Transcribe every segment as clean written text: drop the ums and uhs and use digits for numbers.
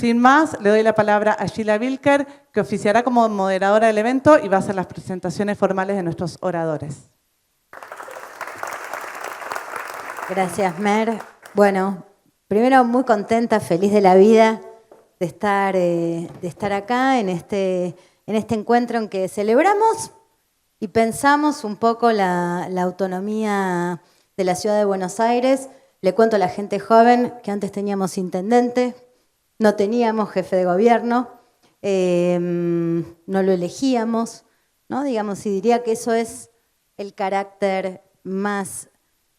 Sin más, le doy la palabra a Sheila Wilker, que oficiará como moderadora del evento y va a hacer las presentaciones formales de nuestros oradores. Gracias, Mer. Bueno, primero muy contenta, feliz de la vida de estar acá en este encuentro en que celebramos y pensamos un poco la autonomía de la ciudad de Buenos Aires. Le cuento a la gente joven que antes teníamos intendente, no teníamos jefe de gobierno, no lo elegíamos, ¿no? Digamos, y diría que eso es el carácter más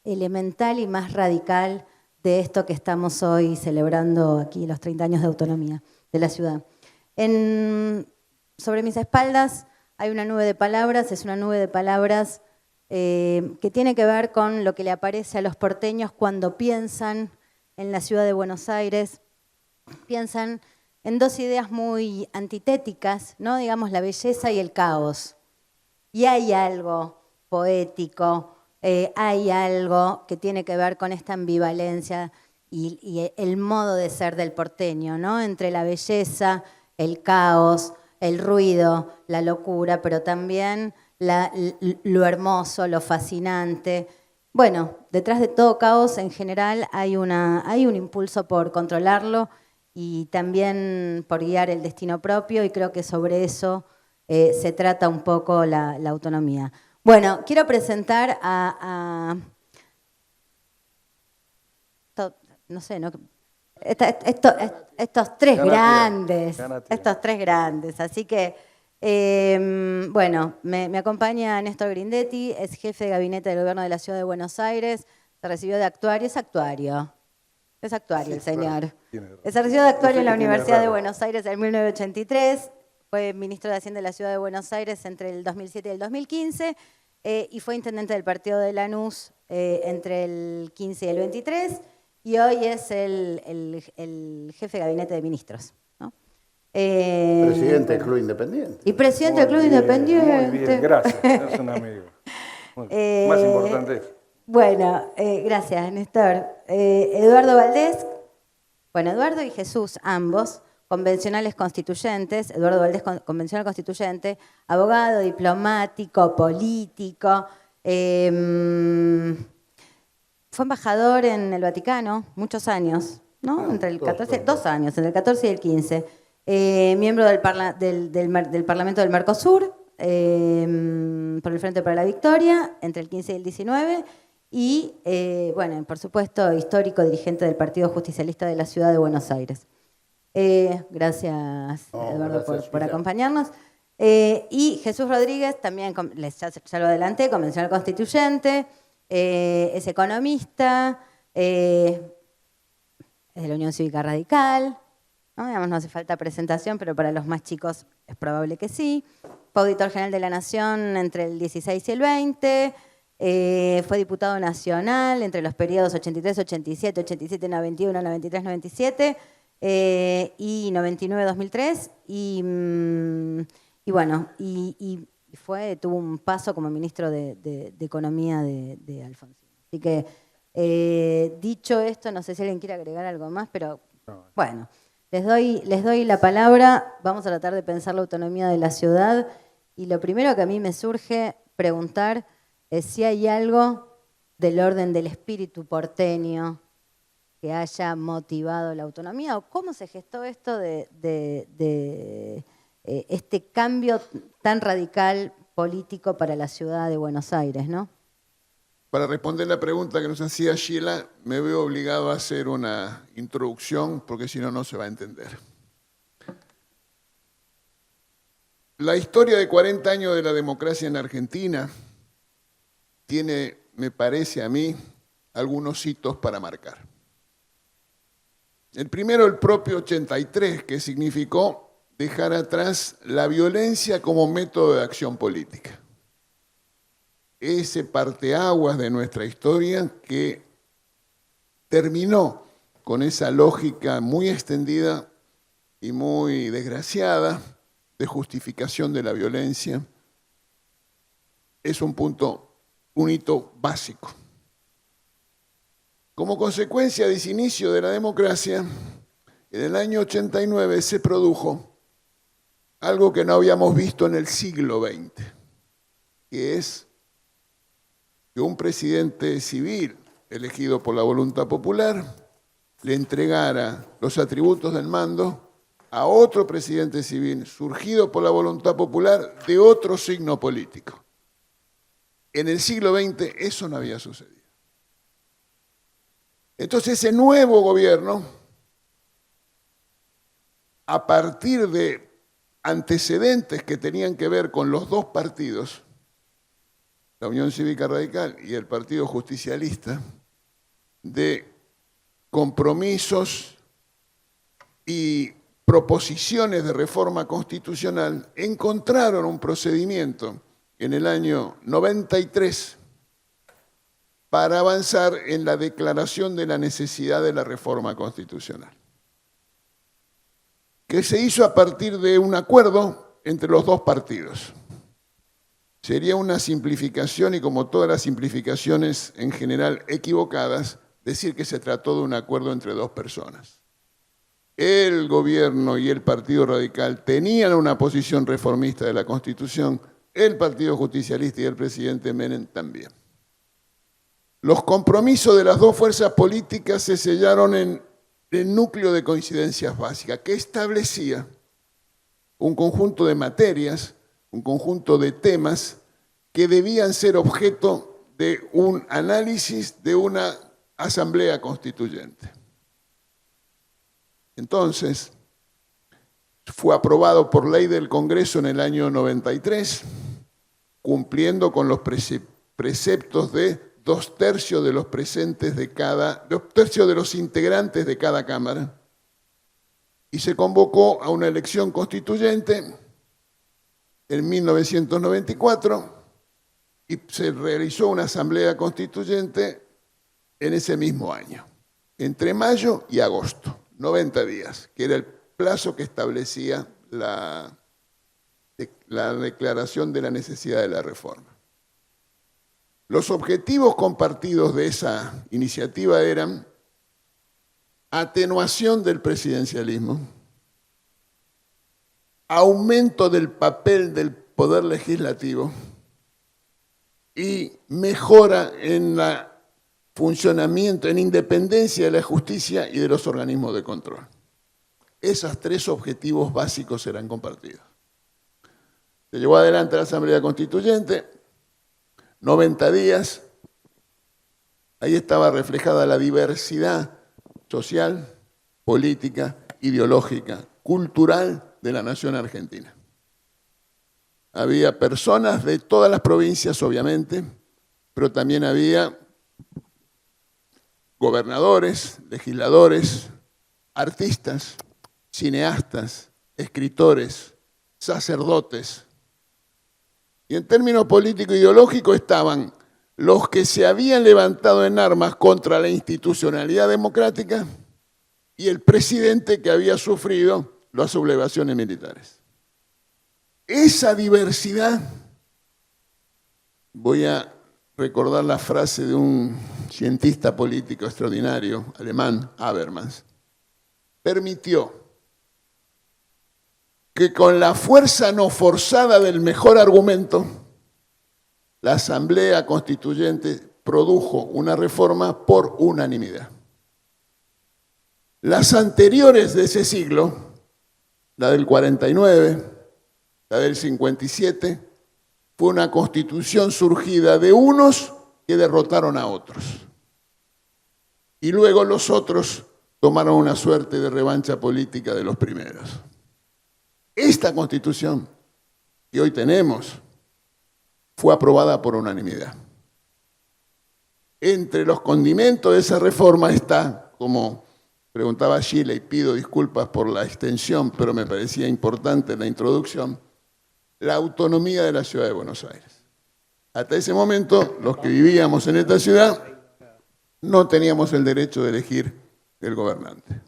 elemental y más radical de esto que estamos hoy celebrando aquí, los 30 años de autonomía de la ciudad. Sobre mis espaldas hay una nube de palabras, es una nube de palabras que tiene que ver con lo que le aparece a los porteños cuando piensan en la ciudad de Buenos Aires. Piensan en dos ideas muy antitéticas, ¿no? Digamos, la belleza y el caos. Y hay algo poético, hay algo que tiene que ver con esta ambivalencia y el modo de ser del porteño, ¿no? Entre la belleza, el caos, el ruido, la locura, pero también lo hermoso, lo fascinante. Bueno, detrás de todo caos en general hay un impulso por controlarlo y también por guiar el destino propio, y creo que sobre eso se trata un poco la autonomía. Bueno, quiero presentar no sé, ¿no? Estos tres grandes, así que, bueno, me acompaña Néstor Grindetti, es jefe de gabinete del gobierno de la Ciudad de Buenos Aires, se recibió de actuario, es actuario sí, el señor. Se recibió de actuario en la Universidad de Buenos Aires en 1983, fue ministro de Hacienda de la Ciudad de Buenos Aires entre el 2007 y el 2015, y fue intendente del partido de Lanús entre el 15 y el 23, y hoy es el jefe de gabinete de ministros, ¿no? Presidente del Club Independiente. Y presidente del Club Independiente. Muy bien, gracias, es un amigo. Más importante eso. Bueno, gracias, Néstor. Eduardo Valdés, bueno, Eduardo y Jesús, ambos, convencionales constituyentes, Eduardo Valdés, convencional constituyente, abogado, diplomático, político, fue embajador en el Vaticano muchos años, ¿no? Entre el 14, 2 años, entre el 14 y el 15. Miembro del Parlamento del Mercosur, por el Frente para la Victoria, entre el 15 y el 19. Y, bueno, por supuesto, histórico dirigente del Partido Justicialista de la Ciudad de Buenos Aires. Gracias, Eduardo, por acompañarnos. Y Jesús Rodríguez, también, ya lo adelanté, convencional constituyente, es economista, es de la Unión Cívica Radical, ¿no? Digamos, no hace falta presentación, pero para los más chicos es probable que sí. Fue auditor general de la Nación entre el 16 y el 20, fue diputado nacional entre los periodos 83-87, 87-91, 93-97 y 99-2003. Y bueno, tuvo un paso como ministro de Economía de Alfonsín. Así que, dicho esto, no sé si alguien quiere agregar algo más, pero bueno, les doy la palabra. Vamos a tratar de pensar la autonomía de la ciudad. Y lo primero que a mí me surge preguntar es si hay algo del orden del espíritu porteño que haya motivado la autonomía, o cómo se gestó esto de este cambio tan radical político para la ciudad de Buenos Aires, ¿no? Para responder la pregunta que nos hacía Sheila, me veo obligado a hacer una introducción porque si no, no se va a entender. La historia de 40 años de la democracia en Argentina tiene, me parece a mí, algunos hitos para marcar. El primero, el propio 83, que significó dejar atrás la violencia como método de acción política. Ese parteaguas de nuestra historia que terminó con esa lógica muy extendida y muy desgraciada de justificación de la violencia, es un hito básico. Como consecuencia de ese inicio de la democracia, En el año 89 se produjo algo que no habíamos visto en el siglo XX, que es que un presidente civil elegido por la voluntad popular le entregara los atributos del mando a otro presidente civil surgido por la voluntad popular de otro signo político. En el siglo XX eso no había sucedido. Entonces ese nuevo gobierno, a partir de antecedentes que tenían que ver con los dos partidos, la Unión Cívica Radical y el Partido Justicialista, de compromisos y proposiciones de reforma constitucional, encontraron un procedimiento en el año 93 para avanzar en la declaración de la necesidad de la reforma constitucional, que se hizo a partir de un acuerdo entre los dos partidos. Sería una simplificación, y como todas las simplificaciones en general equivocadas, decir que se trató de un acuerdo entre dos personas. El gobierno y el Partido Radical tenían una posición reformista de la Constitución, el Partido Justicialista y el presidente Menem también. Los compromisos de las dos fuerzas políticas se sellaron en el núcleo de coincidencias básicas, que establecía un conjunto de materias, un conjunto de temas que debían ser objeto de un análisis de una asamblea constituyente. Entonces, fue aprobado por ley del Congreso en el año 93, cumpliendo con los preceptos de 2/3 de los presentes de cada, 2/3 de los integrantes de cada Cámara, y se convocó a una elección constituyente en 1994 y se realizó una asamblea constituyente en ese mismo año, entre mayo y agosto, 90 días, que era el plazo que establecía la declaración de la necesidad de la reforma. Los objetivos compartidos de esa iniciativa eran atenuación del presidencialismo, aumento del papel del poder legislativo y mejora en el funcionamiento, en independencia de la justicia y de los organismos de control. Esos tres objetivos básicos eran compartidos. Se llevó adelante la Asamblea Constituyente, 90 días, ahí estaba reflejada la diversidad social, política, ideológica, cultural de la nación argentina. Había personas de todas las provincias, obviamente, pero también había gobernadores, legisladores, artistas, cineastas, escritores, sacerdotes. Y en términos político-ideológicos estaban los que se habían levantado en armas contra la institucionalidad democrática y el presidente que había sufrido las sublevaciones militares. Esa diversidad, voy a recordar la frase de un cientista político extraordinario, alemán, Habermas, permitió que con la fuerza no forzada del mejor argumento, la Asamblea Constituyente produjo una reforma por unanimidad. Las anteriores de ese siglo, la del 49, la del 57, fue una constitución surgida de unos que derrotaron a otros. Y luego los otros tomaron una suerte de revancha política de los primeros. Esta constitución que hoy tenemos fue aprobada por unanimidad. Entre los condimentos de esa reforma está, como preguntaba Sheila, y pido disculpas por la extensión, pero me parecía importante la introducción, la autonomía de la ciudad de Buenos Aires. Hasta ese momento, los que vivíamos en esta ciudad no teníamos el derecho de elegir el gobernante.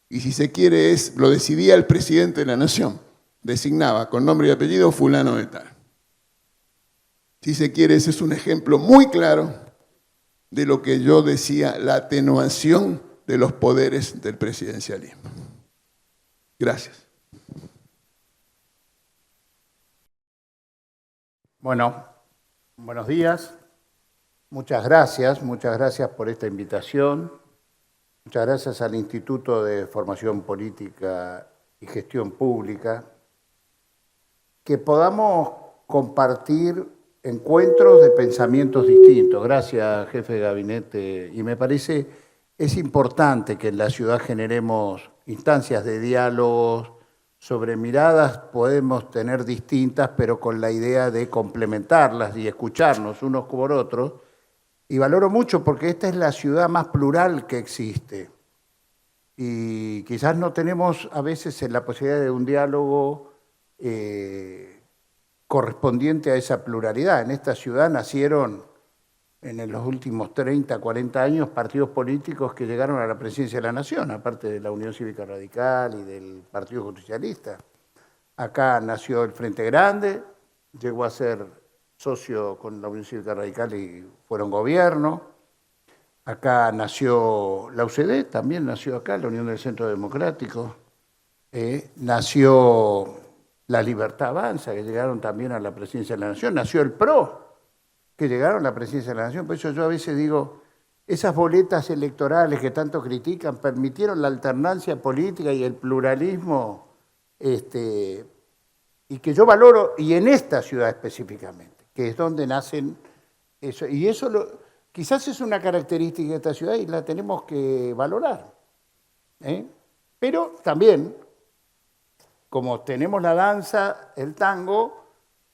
Y si se quiere, lo decidía el presidente de la nación, designaba con nombre y apellido fulano de tal. Si se quiere, ese es un ejemplo muy claro de lo que yo decía, la atenuación de los poderes del presidencialismo. Gracias. Bueno, buenos días. Muchas gracias por esta invitación. Muchas gracias al Instituto de Formación Política y Gestión Pública. Que podamos compartir encuentros de pensamientos distintos. Gracias, jefe de gabinete. Y me parece es importante que en la ciudad generemos instancias de diálogos. Sobre miradas podemos tener distintas, pero con la idea de complementarlas y escucharnos unos por otros. Y valoro mucho porque esta es la ciudad más plural que existe. Y quizás no tenemos a veces la posibilidad de un diálogo correspondiente a esa pluralidad. En esta ciudad nacieron en los últimos 30, 40 años partidos políticos que llegaron a la presidencia de la Nación, aparte de la Unión Cívica Radical y del Partido Justicialista. Acá nació el Frente Grande, llegó a ser socio con la Unión Cívica Radical y fueron gobierno. Acá nació la UCD, también nació acá, la Unión del Centro Democrático. Nació la Libertad Avanza, que llegaron también a la presidencia de la Nación. Nació el PRO, que llegaron a la presidencia de la Nación. Por eso yo a veces digo, esas boletas electorales que tanto critican permitieron la alternancia política y el pluralismo, y que yo valoro, y en esta ciudad específicamente, que es donde nacen eso. Y eso quizás es una característica de esta ciudad y la tenemos que valorar. Pero también, como tenemos la danza, el tango,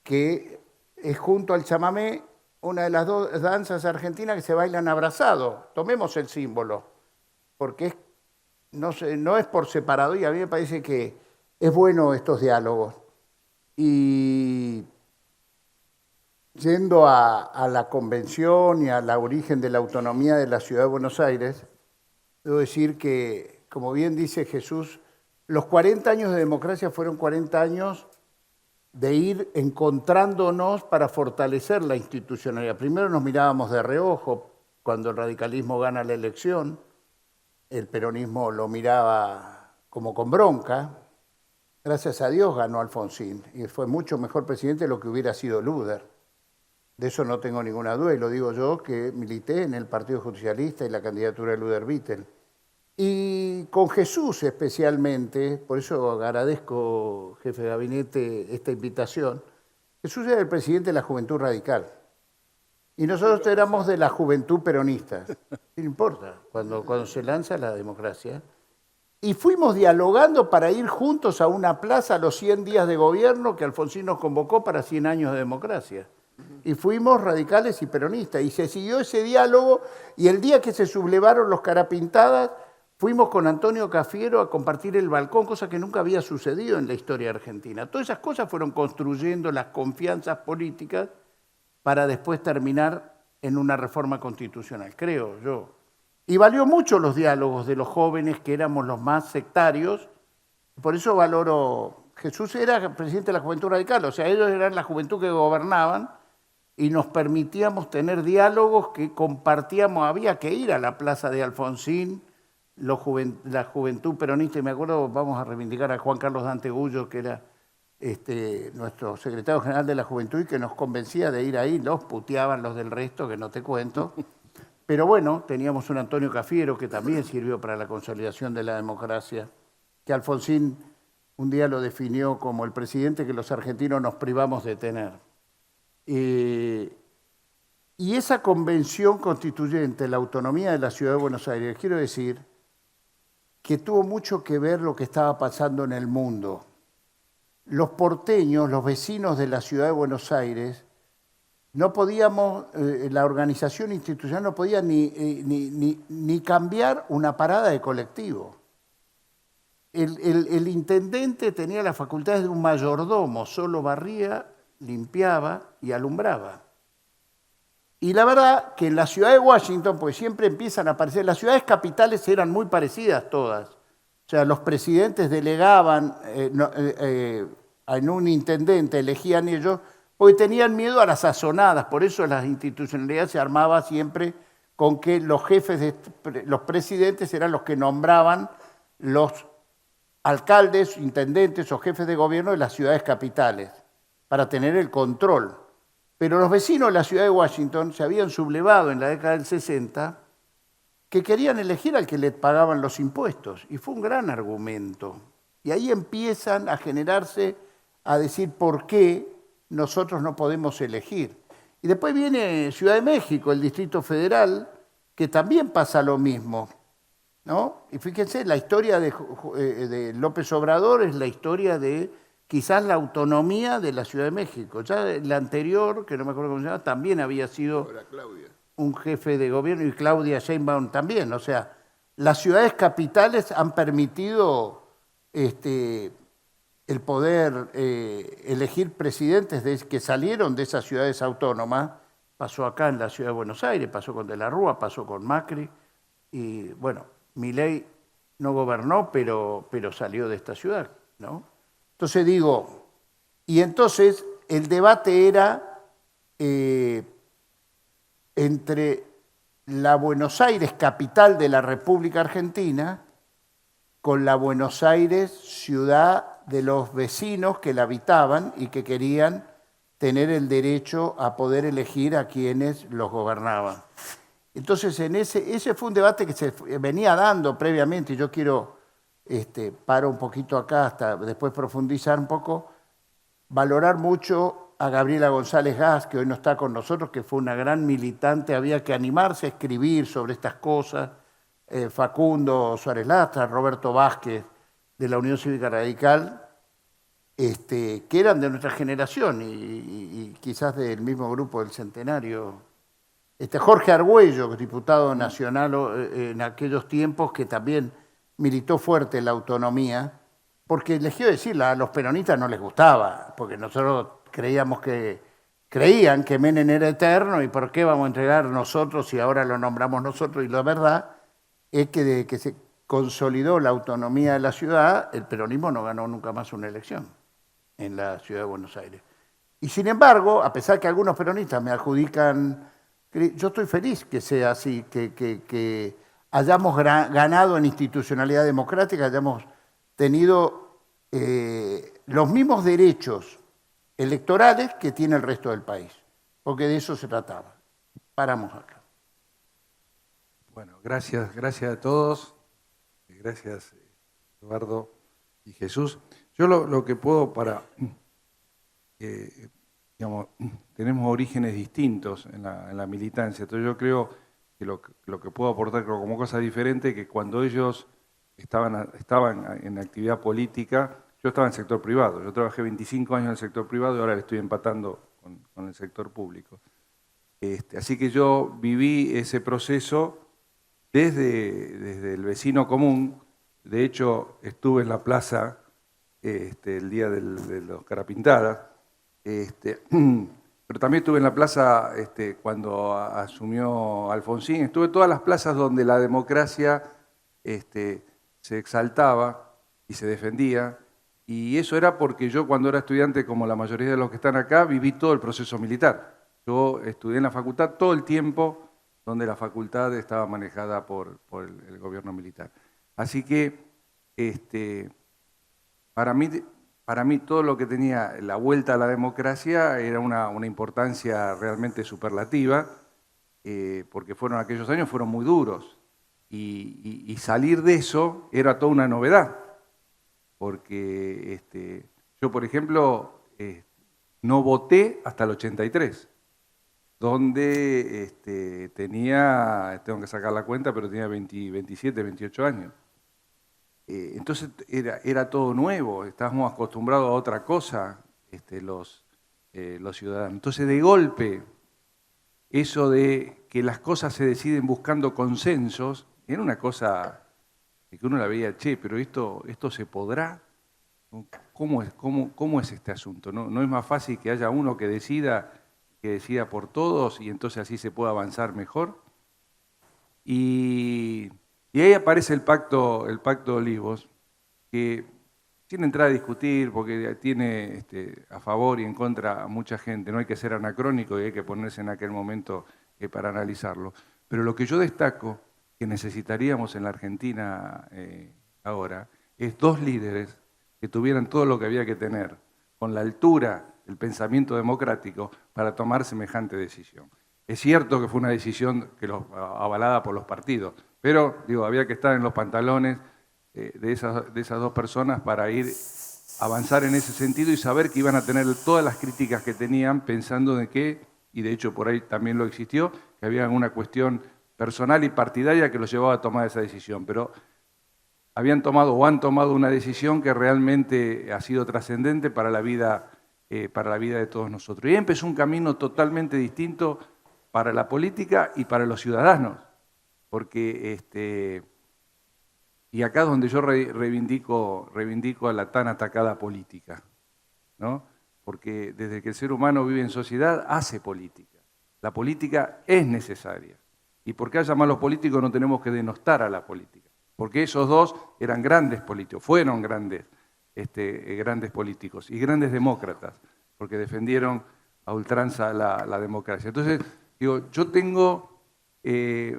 que es junto al chamamé, una de las dos danzas argentinas que se bailan abrazados. Tomemos el símbolo, porque no es por separado, y a mí me parece que es bueno estos diálogos. Y yendo a la convención y al origen de la autonomía de la Ciudad de Buenos Aires, debo decir que, como bien dice Jesús, los 40 años de democracia fueron 40 años de ir encontrándonos para fortalecer la institucionalidad. Primero nos mirábamos de reojo cuando el radicalismo gana la elección, el peronismo lo miraba como con bronca. Gracias a Dios ganó Alfonsín y fue mucho mejor presidente de lo que hubiera sido Luder. De eso no tengo ninguna duda y lo digo yo que milité en el Partido Justicialista y la candidatura de Luder Vittel. Y con Jesús especialmente, por eso agradezco, jefe de gabinete, esta invitación. Jesús era el presidente de la Juventud Radical y nosotros éramos de la Juventud Peronista. No importa, cuando se lanza la democracia. Y fuimos dialogando para ir juntos a una plaza a los 100 días de gobierno que Alfonsín nos convocó para 100 años de democracia. Y fuimos radicales y peronistas. Y se siguió ese diálogo y el día que se sublevaron los carapintadas, fuimos con Antonio Cafiero a compartir el balcón, cosa que nunca había sucedido en la historia argentina. Todas esas cosas fueron construyendo las confianzas políticas para después terminar en una reforma constitucional, creo yo. Y valió mucho los diálogos de los jóvenes que éramos los más sectarios. Por eso valoro, Jesús era presidente de la Juventud Radical, o sea, ellos eran la juventud que gobernaban y nos permitíamos tener diálogos que compartíamos. Había que ir a la plaza de Alfonsín, la juventud peronista, y me acuerdo, vamos a reivindicar a Juan Carlos Dante Gullo, que era nuestro secretario general de la Juventud y que nos convencía de ir ahí, los puteaban los del resto, que no te cuento. Pero bueno, teníamos un Antonio Cafiero que también sirvió para la consolidación de la democracia, que Alfonsín un día lo definió como el presidente que los argentinos nos privamos de tener. Y esa convención constituyente, la autonomía de la Ciudad de Buenos Aires, quiero decir que tuvo mucho que ver lo que estaba pasando en el mundo. Los porteños, los vecinos de la Ciudad de Buenos Aires, no podíamos, la organización institucional no podía ni cambiar una parada de colectivo. El intendente tenía las facultades de un mayordomo, solo barría, limpiaba y alumbraba. Y la verdad que en la ciudad de Washington, pues siempre empiezan a aparecer, las ciudades capitales eran muy parecidas todas. O sea, los presidentes delegaban en un intendente, elegían ellos, porque tenían miedo a las sazonadas, por eso la institucionalidad se armaba siempre con que los jefes, los presidentes eran los que nombraban los alcaldes, intendentes o jefes de gobierno de las ciudades capitales para tener el control. Pero los vecinos de la ciudad de Washington se habían sublevado en la década del 60 que querían elegir al que le pagaban los impuestos. Y fue un gran argumento. Y ahí empiezan a generarse, a decir por qué nosotros no podemos elegir. Y después viene Ciudad de México, el Distrito Federal, que también pasa lo mismo, ¿no? Y fíjense, la historia de López Obrador es la historia de quizás la autonomía de la Ciudad de México. Ya la anterior, que no me acuerdo cómo se llama, también había sido un jefe de gobierno, y Claudia Sheinbaum también. O sea, las ciudades capitales han permitido el poder elegir presidentes que salieron de esas ciudades autónomas. Pasó acá en la ciudad de Buenos Aires, pasó con De la Rúa, pasó con Macri, y bueno, Milei no gobernó, pero salió de esta ciudad, ¿no? Entonces digo, y entonces el debate era entre la Buenos Aires, capital de la República Argentina, con la Buenos Aires, ciudad de los vecinos que la habitaban y que querían tener el derecho a poder elegir a quienes los gobernaban. Entonces, ese fue un debate que se venía dando previamente, y yo quiero, paro un poquito acá hasta después profundizar un poco, valorar mucho a Gabriela González Gas, que hoy no está con nosotros, que fue una gran militante, había que animarse a escribir sobre estas cosas, Facundo Suárez Lastra, Roberto Vázquez, de la Unión Cívica Radical, que eran de nuestra generación y quizás del mismo grupo del Centenario. Jorge Argüello, diputado nacional en aquellos tiempos, que también militó fuerte en la autonomía, porque les quiero decir, a los peronistas no les gustaba, porque nosotros creían que Menem era eterno, y ¿por qué vamos a entregar nosotros si ahora lo nombramos nosotros? Y la verdad es que desde que se consolidó la autonomía de la ciudad, el peronismo no ganó nunca más una elección en la ciudad de Buenos Aires. Y sin embargo, a pesar que algunos peronistas me adjudican, yo estoy feliz que sea así, que hayamos ganado en institucionalidad democrática, hayamos tenido los mismos derechos electorales que tiene el resto del país, porque de eso se trataba. Paramos acá. Bueno, gracias a todos. Gracias, Eduardo y Jesús. Yo lo que puedo digamos, tenemos orígenes distintos en la militancia, entonces yo creo que lo que puedo aportar como cosa diferente, que cuando ellos estaban en actividad política, yo estaba en el sector privado, yo trabajé 25 años en el sector privado y ahora le estoy empatando con el sector público. Así que yo viví ese proceso desde el vecino común. De hecho, estuve en la plaza el día de los Carapintadas, pero también estuve en la plaza cuando asumió Alfonsín. Estuve en todas las plazas donde la democracia se exaltaba y se defendía, y eso era porque yo, cuando era estudiante, como la mayoría de los que están acá, viví todo el proceso militar. Yo estudié en la facultad todo el tiempo donde la facultad estaba manejada por el gobierno militar. Así que para mí todo lo que tenía la vuelta a la democracia era una importancia realmente superlativa, porque aquellos años fueron muy duros, y salir de eso era toda una novedad, porque yo, por ejemplo, no voté hasta el 83, donde tengo que sacar la cuenta, pero tenía 27, 28 años. Entonces era todo nuevo, estábamos acostumbrados a otra cosa los ciudadanos. Entonces, de golpe, eso de que las cosas se deciden buscando consensos, era una cosa que uno la veía, pero esto se podrá. ¿Cómo es este asunto? ¿No es más fácil que haya uno que decida por todos, y entonces así se puede avanzar mejor? Y ahí aparece el Pacto de Olivos, que sin entrar a discutir, porque tiene a favor y en contra a mucha gente, no hay que ser anacrónico y hay que ponerse en aquel momento para analizarlo. Pero lo que yo destaco, que necesitaríamos en la Argentina ahora, es 2 líderes que tuvieran todo lo que había que tener, con la altura, el pensamiento democrático, para tomar semejante decisión. Es cierto que fue una decisión avalada por los partidos, pero digo, había que estar en los pantalones de esas 2 personas para ir avanzar en ese sentido y saber que iban a tener todas las críticas que tenían, pensando de que, y de hecho por ahí también lo existió, que había una cuestión personal y partidaria que los llevaba a tomar esa decisión, pero habían tomado o han tomado una decisión que realmente ha sido trascendente para la vida de todos nosotros. Y empezó un camino totalmente distinto para la política y para los ciudadanos, porque y acá es donde yo reivindico a la tan atacada política, ¿no? Porque desde que el ser humano vive en sociedad, hace política. La política es necesaria. Y porque haya malos políticos no tenemos que denostar a la política. Porque esos 2 eran grandes políticos, fueron grandes políticos y grandes demócratas, porque defendieron a ultranza la democracia. Entonces, digo, yo tengo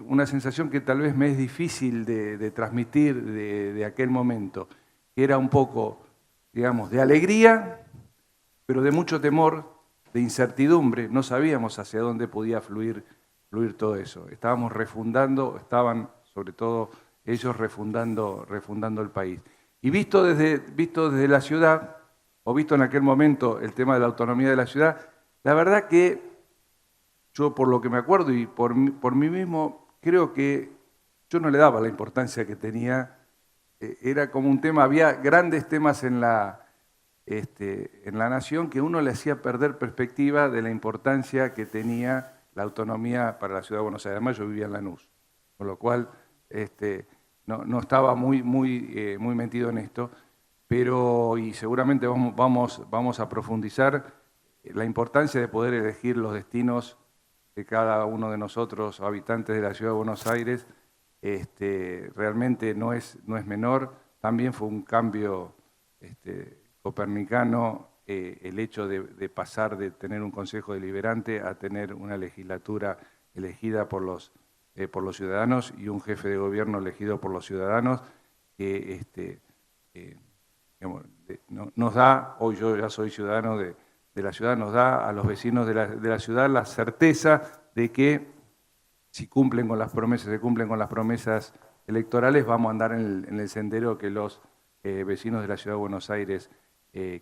una sensación que tal vez me es difícil de transmitir de aquel momento, que era un poco, digamos, de alegría, pero de mucho temor, de incertidumbre. No sabíamos hacia dónde podía fluir todo eso. Estábamos estaban sobre todo ellos refundando el país. Y visto desde la ciudad, o visto en aquel momento el tema de la autonomía de la ciudad, la verdad que yo, por lo que me acuerdo y por mí mismo, creo que yo no le daba la importancia que tenía. Era como un tema, había grandes temas en la nación que uno le hacía perder perspectiva de la importancia que tenía la autonomía para la ciudad de Buenos Aires. Además, yo vivía en Lanús, con lo cual no estaba muy metido en esto, pero y seguramente vamos a profundizar la importancia de poder elegir los destinos de cada uno de nosotros, habitantes de la ciudad de Buenos Aires. Realmente no es menor. También fue un cambio copernicano el hecho de pasar de tener un Consejo Deliberante a tener una legislatura elegida por los ciudadanos y un jefe de gobierno elegido por los ciudadanos, que nos da, hoy yo ya soy ciudadano de la ciudad, nos da a los vecinos de la ciudad la certeza de que si se cumplen con las promesas electorales, vamos a andar en el sendero que los vecinos de la ciudad de Buenos Aires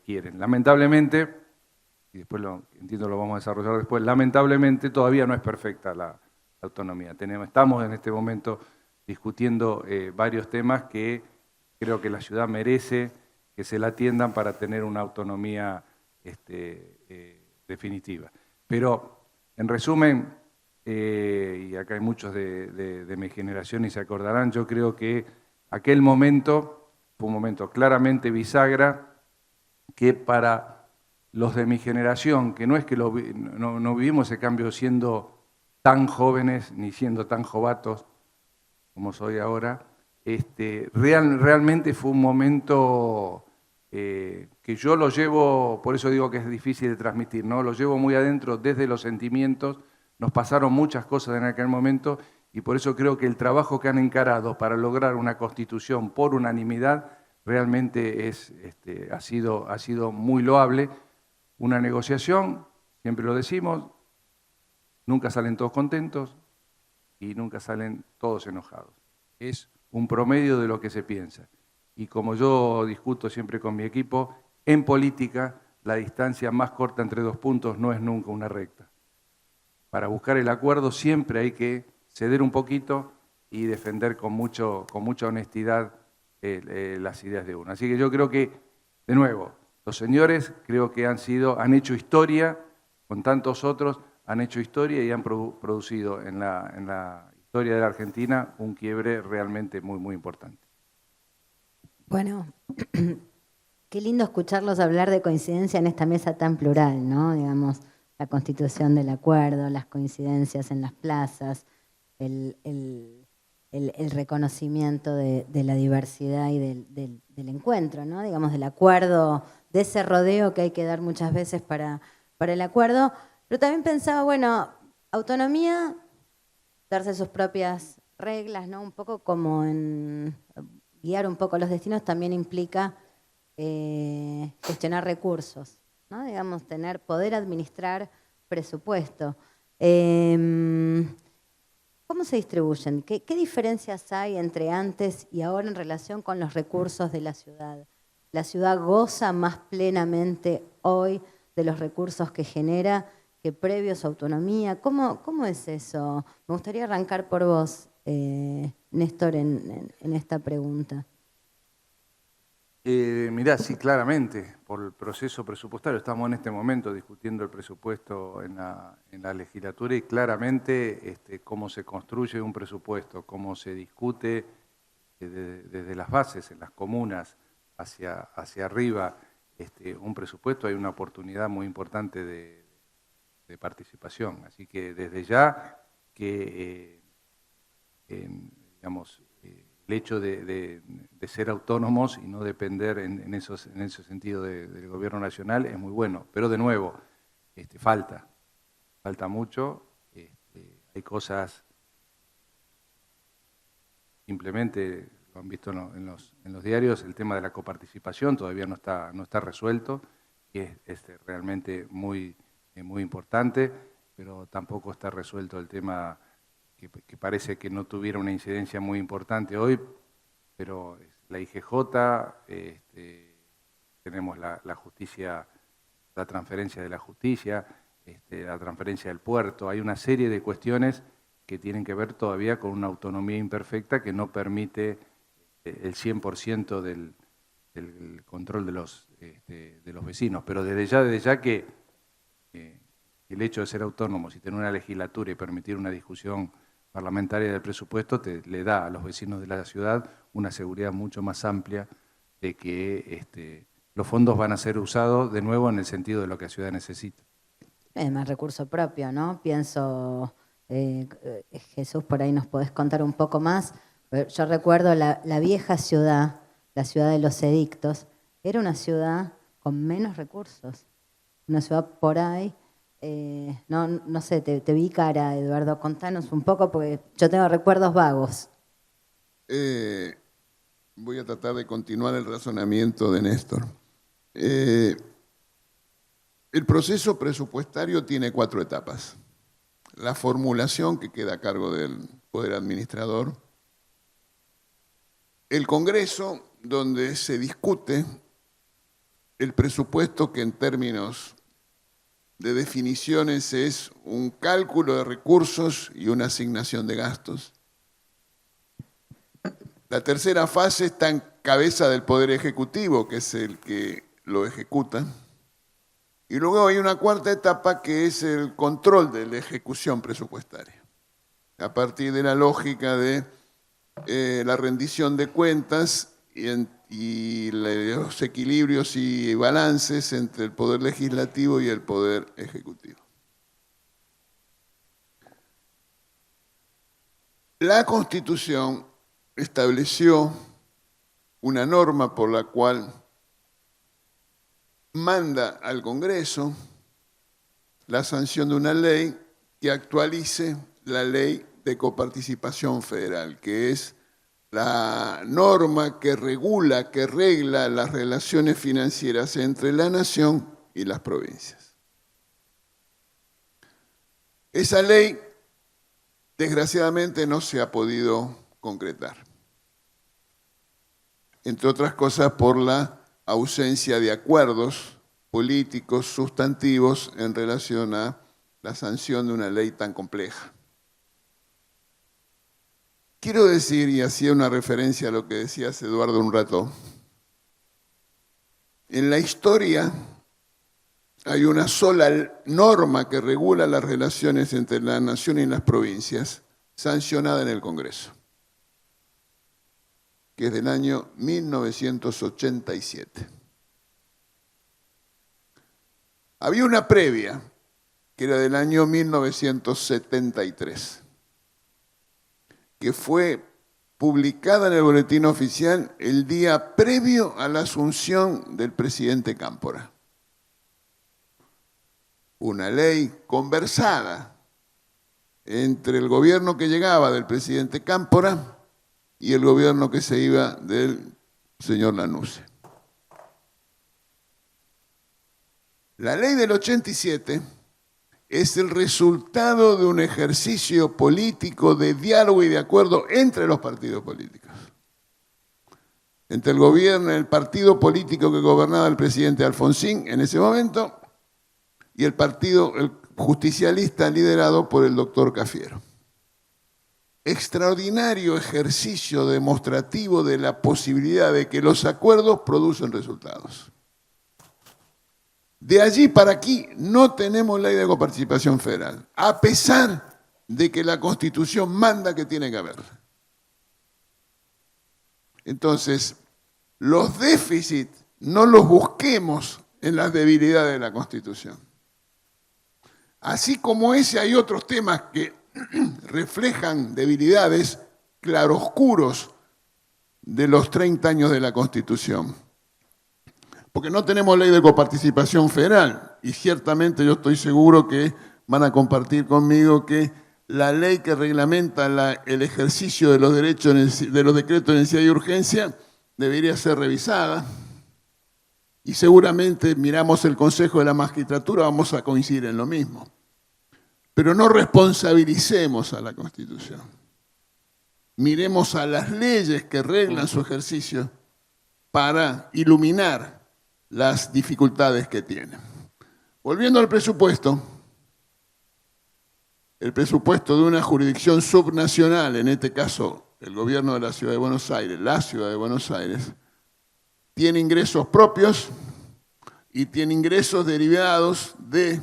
quieren. Lamentablemente, y después entiendo lo vamos a desarrollar después, lamentablemente todavía no es perfecta la autonomía. Estamos en este momento discutiendo varios temas que creo que la ciudad merece que se la atiendan para tener una autonomía definitiva. Pero, en resumen, y acá hay muchos de mi generación y se acordarán, yo creo que aquel momento fue un momento claramente bisagra, que para los de mi generación, que no es que no vivimos ese cambio siendo tan jóvenes ni siendo tan jovatos como soy ahora, realmente fue un momento que yo lo llevo, por eso digo que es difícil de transmitir, ¿no? Lo llevo muy adentro desde los sentimientos. Nos pasaron muchas cosas en aquel momento y por eso creo que el trabajo que han encarado para lograr una constitución por unanimidad realmente ha sido muy loable. Una negociación, siempre lo decimos, nunca salen todos contentos y nunca salen todos enojados. Es un promedio de lo que se piensa. Y como yo discuto siempre con mi equipo, en política la distancia más corta entre 2 puntos no es nunca una recta. Para buscar el acuerdo siempre hay que ceder un poquito y defender con mucha honestidad las ideas de uno. Así que yo creo que, de nuevo, los señores creo que han hecho historia con tantos otros, han hecho historia y han producido en la historia de la Argentina un quiebre realmente muy, muy importante. Bueno, qué lindo escucharlos hablar de coincidencia en esta mesa tan plural, ¿no? Digamos, la constitución del acuerdo, las coincidencias en las plazas, el reconocimiento de la diversidad y del encuentro, ¿no? Digamos, del acuerdo, de ese rodeo que hay que dar muchas veces para el acuerdo. Pero también pensaba, bueno, autonomía darse sus propias reglas, ¿no? Un poco como en guiar un poco los destinos también implica gestionar recursos, ¿no? Digamos, poder administrar presupuesto. ¿Cómo se distribuyen? ¿Qué diferencias hay entre antes y ahora en relación con los recursos de la ciudad? ¿La ciudad goza más plenamente hoy de los recursos que genera que previo a su autonomía? ¿Cómo es eso? Me gustaría arrancar por vos, Néstor, en esta pregunta. Mirá, sí, claramente, por el proceso presupuestario. Estamos en este momento discutiendo el presupuesto en la legislatura y claramente cómo se construye un presupuesto, cómo se discute desde las bases, en las comunas, hacia arriba, un presupuesto. Hay una oportunidad muy importante de participación. Así que desde ya que, digamos, el hecho de ser autónomos y no depender en ese sentido del gobierno nacional es muy bueno. Pero de nuevo, falta mucho. Hay cosas, simplemente, lo han visto en los diarios, el tema de la coparticipación todavía no está resuelto, y es realmente muy importante, pero tampoco está resuelto el tema que parece que no tuviera una incidencia muy importante hoy, pero la IGJ, tenemos la justicia, la transferencia de la justicia, la transferencia del puerto. Hay una serie de cuestiones que tienen que ver todavía con una autonomía imperfecta que no permite el 100% del control de los vecinos. Pero desde ya que el hecho de ser autónomos y tener una legislatura y permitir una discusión parlamentaria del presupuesto le da a los vecinos de la ciudad una seguridad mucho más amplia de que los fondos van a ser usados de nuevo en el sentido de lo que la ciudad necesita. Es más recurso propio, ¿no? Pienso, Jesús, por ahí nos podés contar un poco más. Yo recuerdo la vieja ciudad, la ciudad de los edictos, era una ciudad con menos recursos, una ciudad por ahí. No sé, te vi cara, Eduardo, contanos un poco, porque yo tengo recuerdos vagos. Voy a tratar de continuar el razonamiento de Néstor. El proceso presupuestario tiene 4 etapas. La formulación, que queda a cargo del Poder Administrador. El Congreso, donde se discute el presupuesto, que en términos de definiciones es un cálculo de recursos y una asignación de gastos. La tercera fase está en cabeza del Poder Ejecutivo, que es el que lo ejecuta. Y luego hay una cuarta etapa que es el control de la ejecución presupuestaria, a partir de la lógica de la rendición de cuentas y los equilibrios y balances entre el Poder Legislativo y el Poder Ejecutivo. La Constitución estableció una norma por la cual manda al Congreso la sanción de una ley que actualice la ley de coparticipación federal, que es la norma que regla las relaciones financieras entre la nación y las provincias. Esa ley, desgraciadamente, no se ha podido concretar, entre otras cosas por la ausencia de acuerdos políticos sustantivos en relación a la sanción de una ley tan compleja. Quiero decir, y hacía una referencia a lo que decías, Eduardo, un rato, en la historia hay una sola norma que regula las relaciones entre la nación y las provincias, sancionada en el Congreso, que es del año 1987. Había una previa, que era del año 1973, que fue publicada en el Boletín Oficial el día previo a la asunción del presidente Cámpora. Una ley conversada entre el gobierno que llegaba del presidente Cámpora y el gobierno que se iba del señor Lanusse. La ley del 87 es el resultado de un ejercicio político de diálogo y de acuerdo entre los partidos políticos. Entre el gobierno, el partido político que gobernaba el presidente Alfonsín en ese momento y el partido justicialista liderado por el doctor Cafiero. Extraordinario ejercicio demostrativo de la posibilidad de que los acuerdos producen resultados. De allí para aquí no tenemos ley de coparticipación federal, a pesar de que la Constitución manda que tiene que haber. Entonces, los déficits no los busquemos en las debilidades de la Constitución. Así como ese hay otros temas que reflejan debilidades claroscuros de los 30 años de la Constitución. Porque no tenemos ley de coparticipación federal y ciertamente yo estoy seguro que van a compartir conmigo que la ley que reglamenta el ejercicio de los derechos de los decretos de necesidad y urgencia debería ser revisada y seguramente miramos el Consejo de la Magistratura, vamos a coincidir en lo mismo. Pero no responsabilicemos a la Constitución. Miremos a las leyes que reglan su ejercicio para iluminar las dificultades que tiene. Volviendo al presupuesto, el presupuesto de una jurisdicción subnacional, en este caso el gobierno de la Ciudad de Buenos Aires, la Ciudad de Buenos Aires, tiene ingresos propios y tiene ingresos derivados de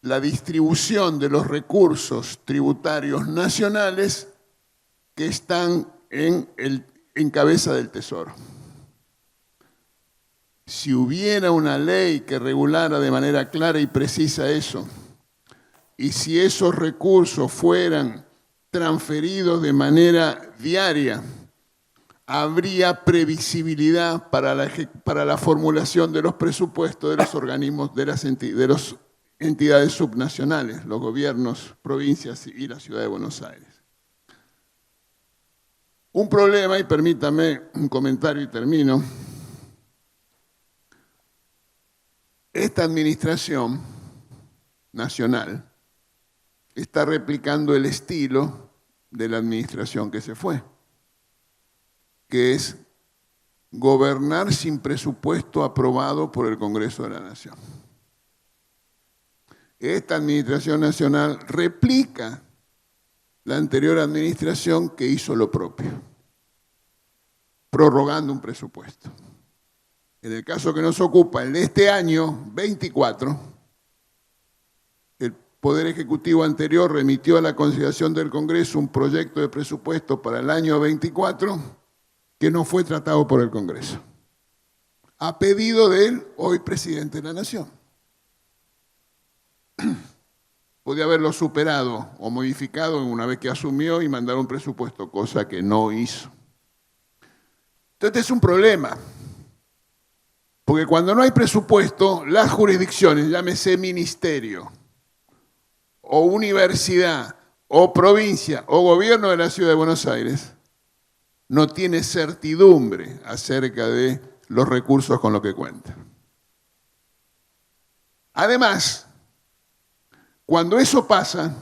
la distribución de los recursos tributarios nacionales que están en cabeza del Tesoro. Si hubiera una ley que regulara de manera clara y precisa eso, y si esos recursos fueran transferidos de manera diaria, habría previsibilidad para la formulación de los presupuestos de los organismos, de las entidades subnacionales, los gobiernos, provincias y la Ciudad de Buenos Aires. Un problema, y permítame un comentario y termino. Esta administración nacional está replicando el estilo de la administración que se fue, que es gobernar sin presupuesto aprobado por el Congreso de la Nación. Esta administración nacional replica la anterior administración que hizo lo propio, prorrogando un presupuesto. En el caso que nos ocupa, en este año 24, el Poder Ejecutivo anterior remitió a la consideración del Congreso un proyecto de presupuesto para el año 24 que no fue tratado por el Congreso, a pedido del hoy presidente de la Nación. Podía haberlo superado o modificado una vez que asumió y mandar un presupuesto, cosa que no hizo. Entonces es un problema. Porque cuando no hay presupuesto, las jurisdicciones, llámese ministerio, o universidad, o provincia, o gobierno de la Ciudad de Buenos Aires, no tiene certidumbre acerca de los recursos con los que cuenta. Además, cuando eso pasa,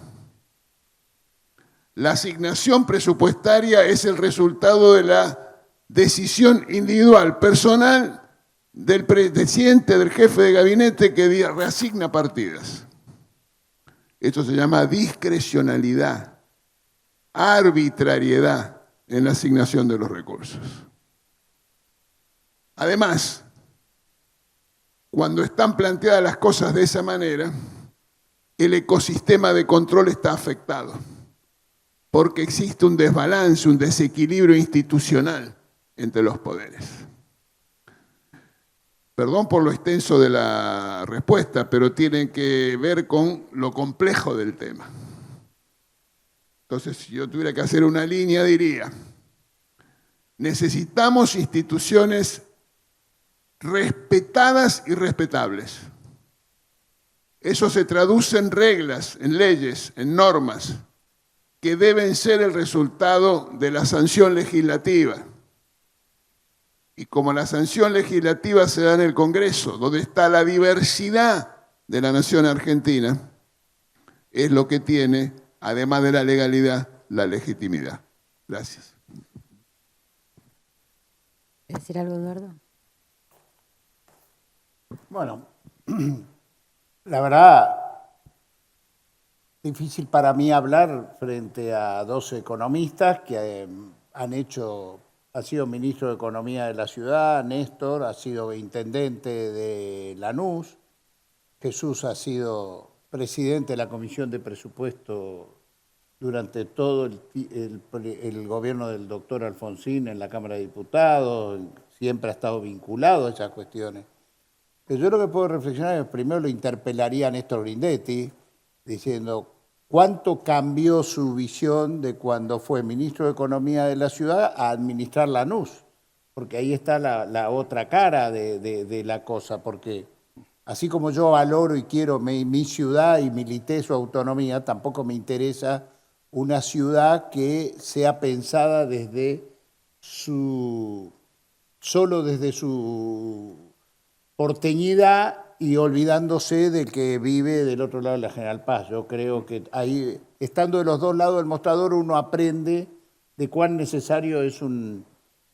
la asignación presupuestaria es el resultado de la decisión individual, personal, del presidente, del jefe de gabinete que reasigna partidas. Esto se llama discrecionalidad, arbitrariedad en la asignación de los recursos. Además, cuando están planteadas las cosas de esa manera, el ecosistema de control está afectado, porque existe un desbalance, un desequilibrio institucional entre los poderes. Perdón por lo extenso de la respuesta, pero tiene que ver con lo complejo del tema. Entonces, si yo tuviera que hacer una línea, diría, necesitamos instituciones respetadas y respetables. Eso se traduce en reglas, en leyes, en normas, que deben ser el resultado de la sanción legislativa. Y como la sanción legislativa se da en el Congreso, donde está la diversidad de la nación argentina, es lo que tiene, además de la legalidad, la legitimidad. Gracias. ¿Quieres decir algo, Eduardo? Bueno, la verdad, difícil para mí hablar frente a dos economistas que ha sido ministro de Economía de la ciudad, Néstor ha sido intendente de Lanús, Jesús ha sido presidente de la Comisión de Presupuesto durante todo el gobierno del doctor Alfonsín en la Cámara de Diputados, siempre ha estado vinculado a esas cuestiones. Pero yo lo que puedo reflexionar es, primero lo interpelaría a Néstor Grindetti, diciendo cuánto cambió su visión de cuando fue ministro de Economía de la ciudad a administrar Lanús, porque ahí está la otra cara de la cosa, porque así como yo valoro y quiero mi ciudad y milité su autonomía, tampoco me interesa una ciudad que sea pensada solo desde su porteñidad y olvidándose del que vive del otro lado de la General Paz. Yo creo que ahí, estando de los dos lados del mostrador, uno aprende de cuán necesario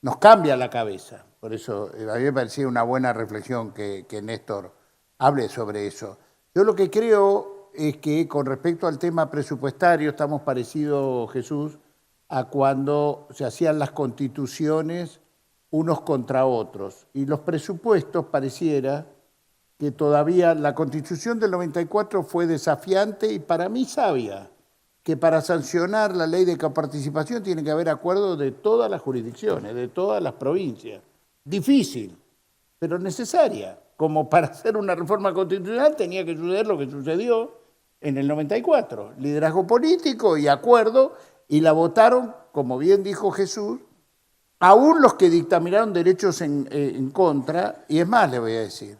nos cambia la cabeza. Por eso a mí me parecía una buena reflexión que Néstor hable sobre eso. Yo lo que creo es que con respecto al tema presupuestario estamos parecidos, Jesús, a cuando se hacían las constituciones unos contra otros. Y los presupuestos pareciera que todavía la Constitución del 94 fue desafiante y para mí sabia, que para sancionar la ley de coparticipación tiene que haber acuerdo de todas las jurisdicciones, de todas las provincias. Difícil, pero necesaria. Como para hacer una reforma constitucional tenía que suceder lo que sucedió en el 94. Liderazgo político y acuerdo, y la votaron, como bien dijo Jesús, aún los que dictaminaron derechos en contra, y es más, le voy a decir,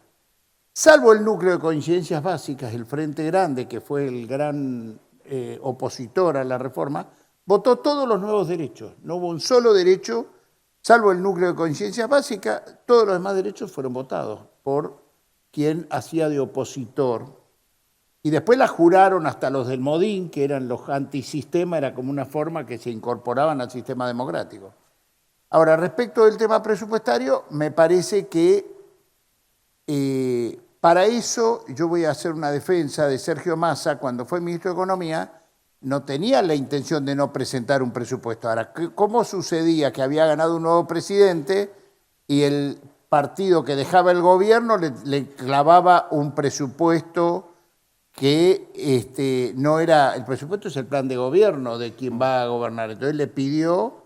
salvo el núcleo de coincidencias básicas, el Frente Grande, que fue el gran opositor a la reforma, votó todos los nuevos derechos. No hubo un solo derecho, salvo el núcleo de coincidencias básicas, todos los demás derechos fueron votados por quien hacía de opositor. Y después la juraron hasta los del Modín, que eran los antisistema, era como una forma que se incorporaban al sistema democrático. Ahora, respecto del tema presupuestario, me parece que para eso yo voy a hacer una defensa de Sergio Massa, cuando fue ministro de Economía, no tenía la intención de no presentar un presupuesto. Ahora, ¿cómo sucedía que había ganado un nuevo presidente y el partido que dejaba el gobierno le clavaba un presupuesto que no era, el presupuesto es el plan de gobierno de quien va a gobernar, entonces le pidió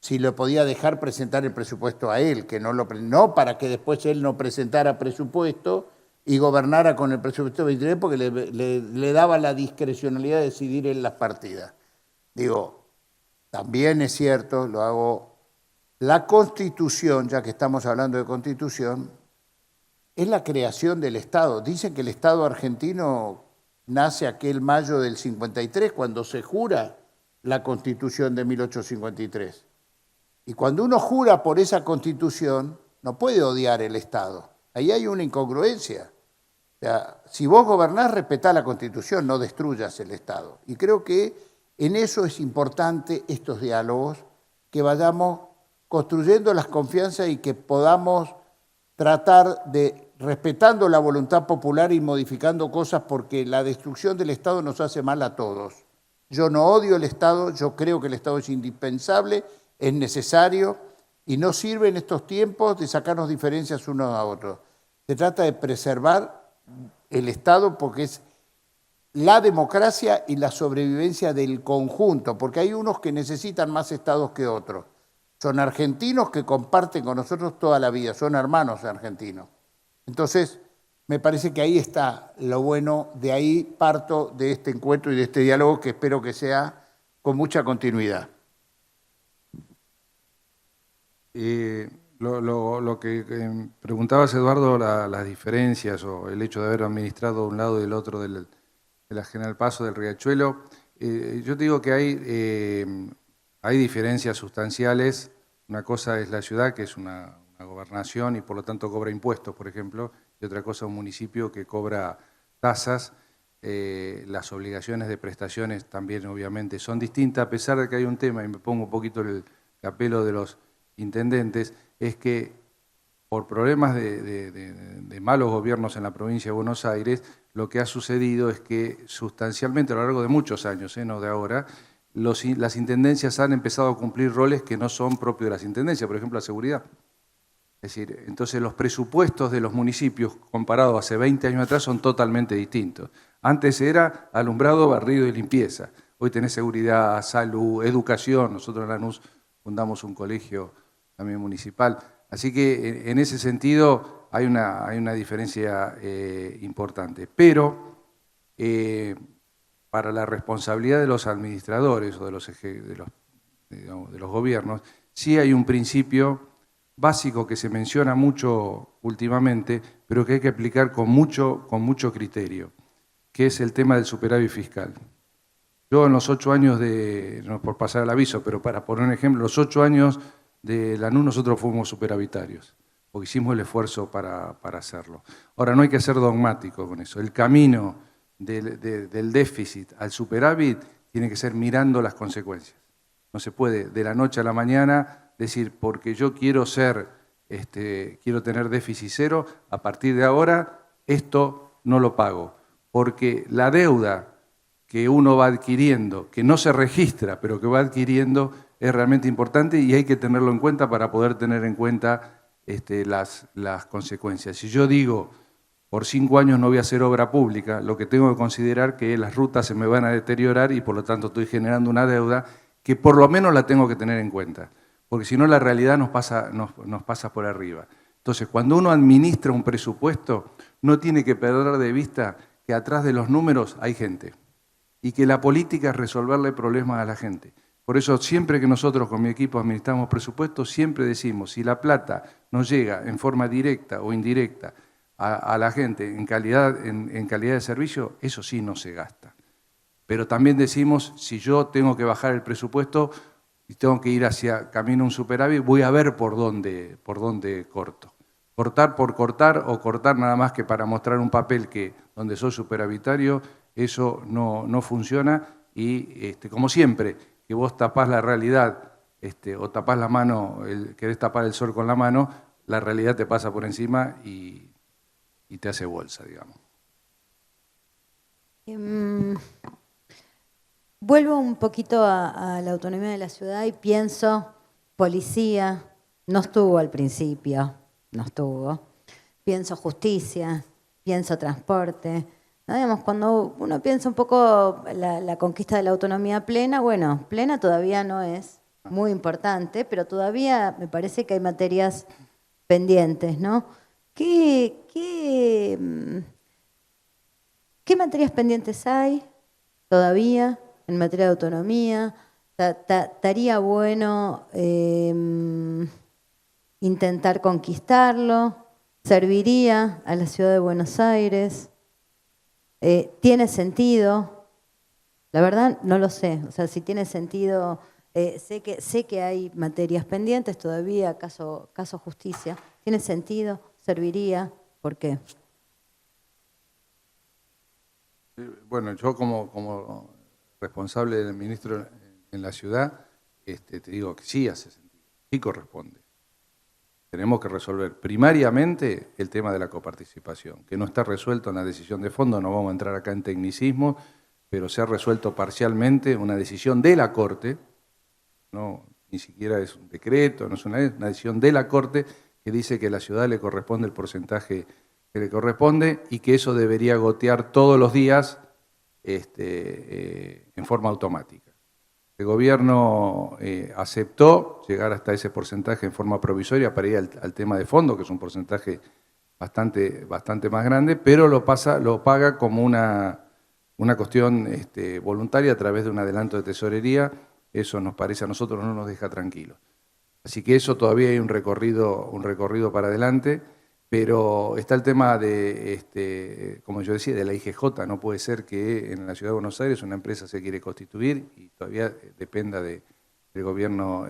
si le podía dejar presentar el presupuesto a él, que no para que después él no presentara presupuesto y gobernara con el presupuesto 23, porque le daba la discrecionalidad de decidir en las partidas. Digo, también es cierto, lo hago, la Constitución, ya que estamos hablando de Constitución, es la creación del Estado. Dicen que el Estado argentino nace aquel mayo del 53, cuando se jura la Constitución de 1853. Y cuando uno jura por esa Constitución, no puede odiar el Estado. Ahí hay una incongruencia. O sea, si vos gobernás, respetá la Constitución, no destruyas el Estado. Y creo que en eso es importante estos diálogos, que vayamos construyendo las confianzas y que podamos tratar de, respetando la voluntad popular y modificando cosas, porque la destrucción del Estado nos hace mal a todos. Yo no odio el Estado, yo creo que el Estado es indispensable, es necesario y no sirve en estos tiempos de sacarnos diferencias unos a otros. Se trata de preservar el Estado porque es la democracia y la sobrevivencia del conjunto, porque hay unos que necesitan más Estados que otros. Son argentinos que comparten con nosotros toda la vida, son hermanos argentinos. Entonces, me parece que ahí está lo bueno, de ahí parto de este encuentro y de este diálogo que espero que sea con mucha continuidad. Lo que preguntabas, Eduardo, las diferencias o el hecho de haber administrado un lado y el otro de la General Paso, del Riachuelo, yo digo que hay diferencias sustanciales. Una cosa es la ciudad, que es una gobernación y por lo tanto cobra impuestos, por ejemplo, y otra cosa un municipio que cobra tasas. Las obligaciones de prestaciones también obviamente son distintas, a pesar de que hay un tema, y me pongo un poquito el capelo de los intendentes, es que por problemas de malos gobiernos en la provincia de Buenos Aires, lo que ha sucedido es que sustancialmente a lo largo de muchos años, no de ahora, las intendencias han empezado a cumplir roles que no son propios de las intendencias, por ejemplo la seguridad. Es decir, entonces los presupuestos de los municipios comparados hace 20 años atrás son totalmente distintos. Antes era alumbrado, barrido y limpieza. Hoy tenés seguridad, salud, educación. Nosotros en Lanús fundamos un colegio también municipal. Así que en ese sentido hay una diferencia importante. Pero para la responsabilidad de los administradores o de los gobiernos, sí hay un principio básico que se menciona mucho últimamente, pero que hay que aplicar con mucho criterio, que es el tema del superávit fiscal. Yo en los 8 años no por pasar el aviso, pero para poner un ejemplo, los 8 años de Lanús nosotros fuimos superavitarios, porque hicimos el esfuerzo para hacerlo. Ahora, no hay que ser dogmático con eso. El camino del déficit al superávit tiene que ser mirando las consecuencias. No se puede de la noche a la mañana decir, porque yo quiero tener déficit cero, a partir de ahora esto no lo pago. Porque la deuda que uno va adquiriendo, que no se registra, pero que va adquiriendo, es realmente importante y hay que tenerlo en cuenta para poder tener en cuenta las consecuencias. Si yo digo, por 5 años no voy a hacer obra pública, lo que tengo que considerar que las rutas se me van a deteriorar y por lo tanto estoy generando una deuda que por lo menos la tengo que tener en cuenta, porque si no la realidad nos pasa por arriba. Entonces, cuando uno administra un presupuesto, no tiene que perder de vista que atrás de los números hay gente y que la política es resolverle problemas a la gente. Por eso, siempre que nosotros con mi equipo administramos presupuestos, siempre decimos, si la plata nos llega en forma directa o indirecta a la gente en calidad de servicio, eso sí no se gasta. Pero también decimos, si yo tengo que bajar el presupuesto y tengo que ir hacia camino a un superávit, voy a ver por dónde corto. Cortar por cortar o cortar nada más que para mostrar un papel donde soy superavitario, eso no funciona y como siempre, que vos tapás la realidad o tapás la mano, querés tapar el sol con la mano, la realidad te pasa por encima y te hace bolsa, digamos. Vuelvo un poquito a la autonomía de la ciudad y pienso, policía, no estuvo al principio, no estuvo. Pienso justicia, pienso transporte. ¿No? Digamos, cuando uno piensa un poco la conquista de la autonomía plena, bueno, plena todavía no es muy importante, pero todavía me parece que hay materias pendientes, ¿no? ¿Qué materias pendientes hay todavía en materia de autonomía? Estaría bueno intentar conquistarlo, serviría a la ciudad de Buenos Aires, tiene sentido, la verdad no lo sé, o sea, si tiene sentido, sé que hay materias pendientes todavía, caso justicia, tiene sentido, serviría, ¿por qué? Bueno, yo como responsable del ministro en la ciudad, te digo que sí hace sentido, sí corresponde. Tenemos que resolver primariamente el tema de la coparticipación, que no está resuelto en la decisión de fondo, no vamos a entrar acá en tecnicismo, pero se ha resuelto parcialmente una decisión de la Corte, no, ni siquiera es un decreto, no es una decisión de la Corte que dice que a la ciudad le corresponde el porcentaje que le corresponde y que eso debería gotear todos los días en forma automática. El gobierno aceptó llegar hasta ese porcentaje en forma provisoria para ir al tema de fondo, que es un porcentaje bastante más grande, pero lo paga como una cuestión voluntaria a través de un adelanto de tesorería. Eso nos parece a nosotros, no nos deja tranquilos. Así que eso todavía hay un recorrido para adelante, pero está el tema de, como yo decía, de la IGJ. No puede ser que en la Ciudad de Buenos Aires una empresa se quiere constituir y todavía dependa del gobierno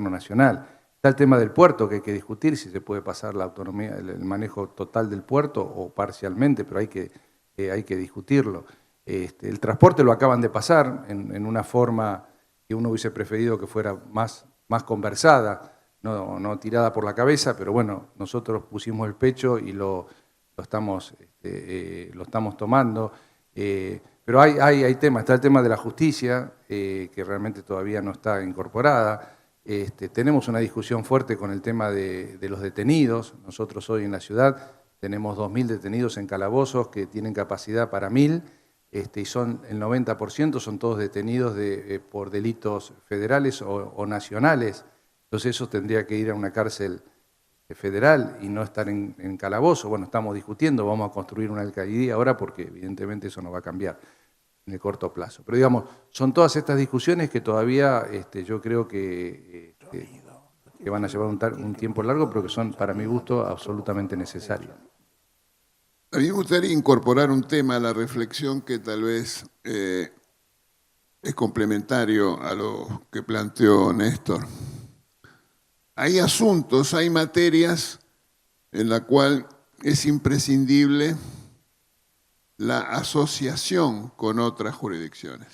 nacional. Está el tema del puerto, que hay que discutir si se puede pasar la autonomía, el manejo total del puerto o parcialmente, pero hay que discutirlo. El transporte lo acaban de pasar en una forma que uno hubiese preferido que fuera más conversada, no tirada por la cabeza, pero bueno, nosotros pusimos el pecho y lo estamos tomando. Pero hay temas, está el tema de la justicia, que realmente todavía no está incorporada. Tenemos una discusión fuerte con el tema de los detenidos. Nosotros hoy en la ciudad tenemos 2.000 detenidos en calabozos que tienen capacidad para 1.000, y el 90% son todos detenidos por delitos federales o nacionales. Entonces eso tendría que ir a una cárcel federal y no estar en calabozo. Bueno, estamos discutiendo, vamos a construir una alcaldía ahora porque evidentemente eso no va a cambiar en el corto plazo. Pero digamos, son todas estas discusiones que todavía yo creo que van a llevar un tiempo largo, pero que son, para mi gusto, absolutamente necesarias. A mí me gustaría incorporar un tema a la reflexión que tal vez es complementario a lo que planteó Néstor. Hay asuntos, hay materias en la cual es imprescindible la asociación con otras jurisdicciones.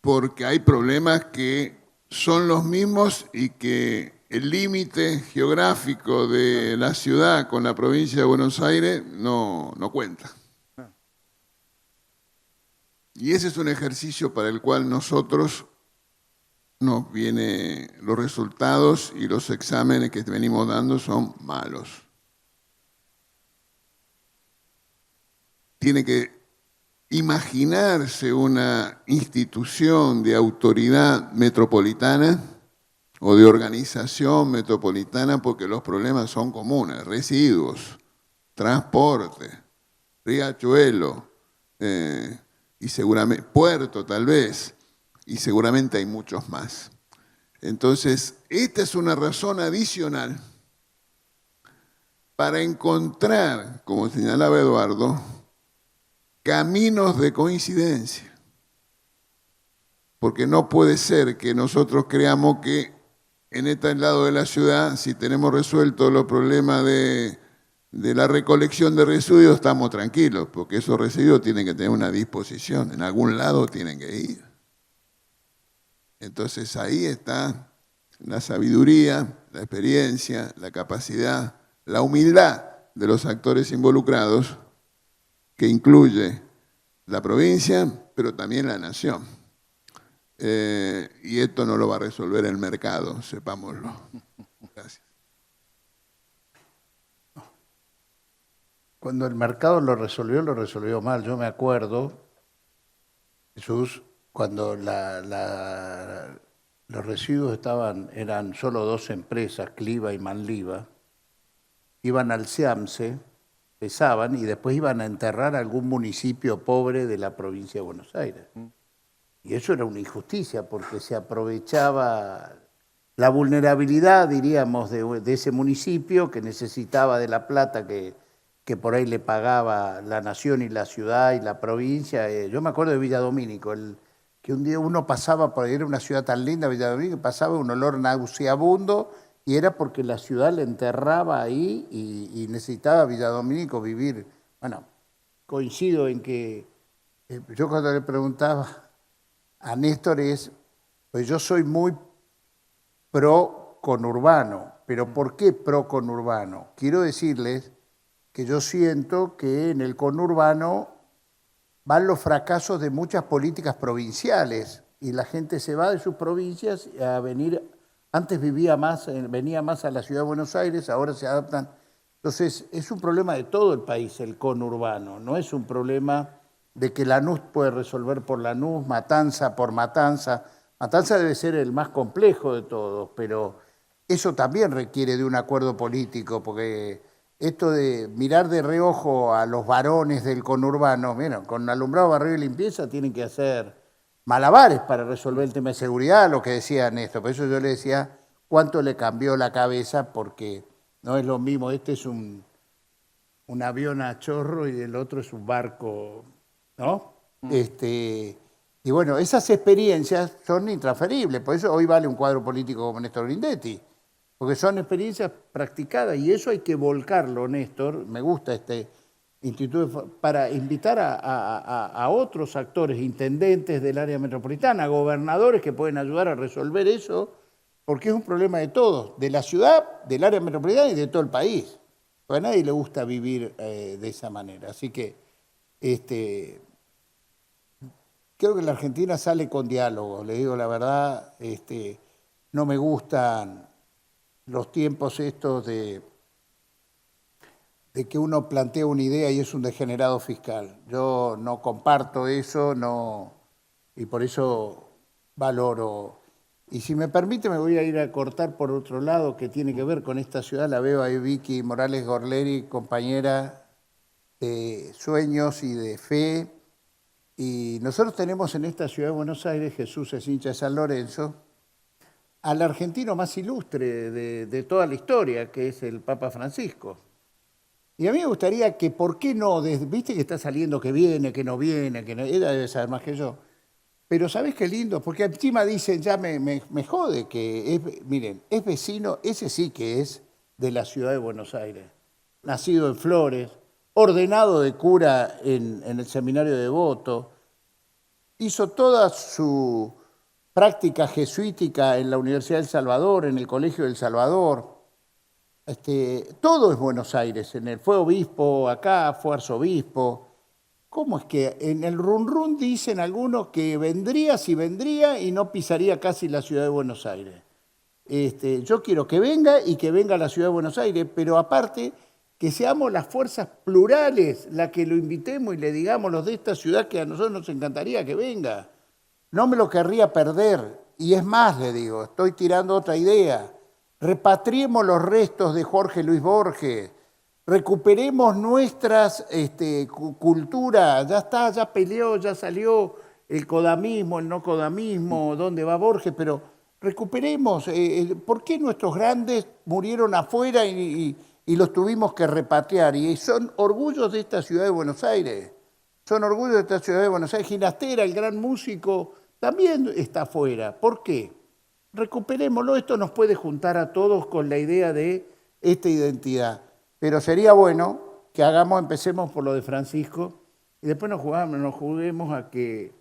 Porque hay problemas que son los mismos y que el límite geográfico de la ciudad con la provincia de Buenos Aires no cuenta. Y ese es un ejercicio para el cual nosotros nos vienen los resultados y los exámenes que venimos dando son malos. Tiene que imaginarse una institución de autoridad metropolitana o de organización metropolitana, porque los problemas son comunes: residuos, transporte, riachuelo, y seguramente puerto tal vez, y seguramente hay muchos más. Entonces, esta es una razón adicional para encontrar, como señalaba Eduardo, caminos de coincidencia. Porque no puede ser que nosotros creamos que en este lado de la ciudad, si tenemos resuelto los problemas de la recolección de residuos, estamos tranquilos, porque esos residuos tienen que tener una disposición, en algún lado tienen que ir. Entonces ahí está la sabiduría, la experiencia, la capacidad, la humildad de los actores involucrados, que incluye la provincia, pero también la nación. Y esto no lo va a resolver el mercado, sepámoslo. Gracias. Cuando el mercado lo resolvió mal. Yo me acuerdo, Jesús, cuando los residuos eran solo dos empresas, Cliva y Manliva, iban al SEAMSE, pesaban y después iban a enterrar a algún municipio pobre de la provincia de Buenos Aires. Y eso era una injusticia, porque se aprovechaba la vulnerabilidad, diríamos, de ese municipio que necesitaba de la plata que por ahí le pagaba la nación y la ciudad y la provincia. Yo me acuerdo de Villa Domínico, que un día uno pasaba por ahí, era una ciudad tan linda, Villa Domínico, pasaba un olor nauseabundo, y era porque la ciudad le enterraba ahí y necesitaba Villa Domínico vivir. Bueno, coincido en que yo cuando le preguntaba a Néstor pues yo soy muy pro conurbano, pero ¿por qué pro conurbano? Quiero decirles que yo siento que en el conurbano van los fracasos de muchas políticas provinciales y la gente se va de sus provincias a venir. Antes venía más a la ciudad de Buenos Aires, ahora se adaptan. Entonces, es un problema de todo el país el conurbano, no es un problema de que Lanús puede resolver por Lanús, Matanza por Matanza. Matanza debe ser el más complejo de todos, pero eso también requiere de un acuerdo político, porque esto de mirar de reojo a los varones del conurbano, mira, con alumbrado, barrio y limpieza tienen que hacer malabares para resolver el tema de seguridad, lo que decía Néstor. Por eso yo le decía cuánto le cambió la cabeza, porque no es lo mismo, este es un avión a chorro y el otro es un barco, ¿no? Y bueno, esas experiencias son intransferibles, por eso hoy vale un cuadro político como Néstor Grindetti, porque son experiencias practicadas y eso hay que volcarlo, Néstor. Me gusta este instituto para invitar a otros actores, intendentes del área metropolitana, gobernadores que pueden ayudar a resolver eso, porque es un problema de todos, de la ciudad, del área metropolitana y de todo el país. Porque a nadie le gusta vivir de esa manera. Así que creo que la Argentina sale con diálogo, le digo la verdad. No me gustan los tiempos estos de que uno plantea una idea y es un degenerado fiscal. Yo no comparto eso, y por eso valoro. Y si me permite, me voy a ir a cortar por otro lado, que tiene que ver con esta ciudad. La veo ahí, Vicky Morales Gorleri, compañera de sueños y de fe. Y nosotros tenemos en esta ciudad de Buenos Aires, Jesús es hincha de San Lorenzo, al argentino más ilustre de toda la historia, que es el Papa Francisco. Y a mí me gustaría que, ¿por qué no? Viste que está saliendo que viene, que no viene, que no, ella debe saber más que yo. Pero ¿sabés qué lindo? Porque encima dicen, ya me jode que, miren, es vecino, ese sí que es de la ciudad de Buenos Aires. Nacido en Flores, ordenado de cura en el seminario de Devoto, hizo toda su práctica jesuítica en la Universidad del Salvador, en el Colegio del Salvador. Todo es Buenos Aires, fue obispo acá, fue arzobispo. ¿Cómo es que en el run run dicen algunos que vendría si vendría y no pisaría casi la ciudad de Buenos Aires? Yo quiero que venga y que venga a la ciudad de Buenos Aires, pero aparte que seamos las fuerzas plurales las que lo invitemos y le digamos los de esta ciudad que a nosotros nos encantaría que venga. No me lo querría perder. Y es más, le digo, estoy tirando otra idea. Repatriemos los restos de Jorge Luis Borges. Recuperemos nuestras cultura, ya está, ya peleó, ya salió el codamismo, el no codamismo, dónde va Borges, pero recuperemos. ¿Por qué nuestros grandes murieron afuera y los tuvimos que repatriar? Y son orgullos de esta ciudad de Buenos Aires. Son orgullos de esta ciudad de Buenos Aires. Ginastera, el gran músico, también está afuera. ¿Por qué? Recuperémoslo. Esto nos puede juntar a todos con la idea de esta identidad. Pero sería bueno que empecemos por lo de Francisco y después nos juguemos a que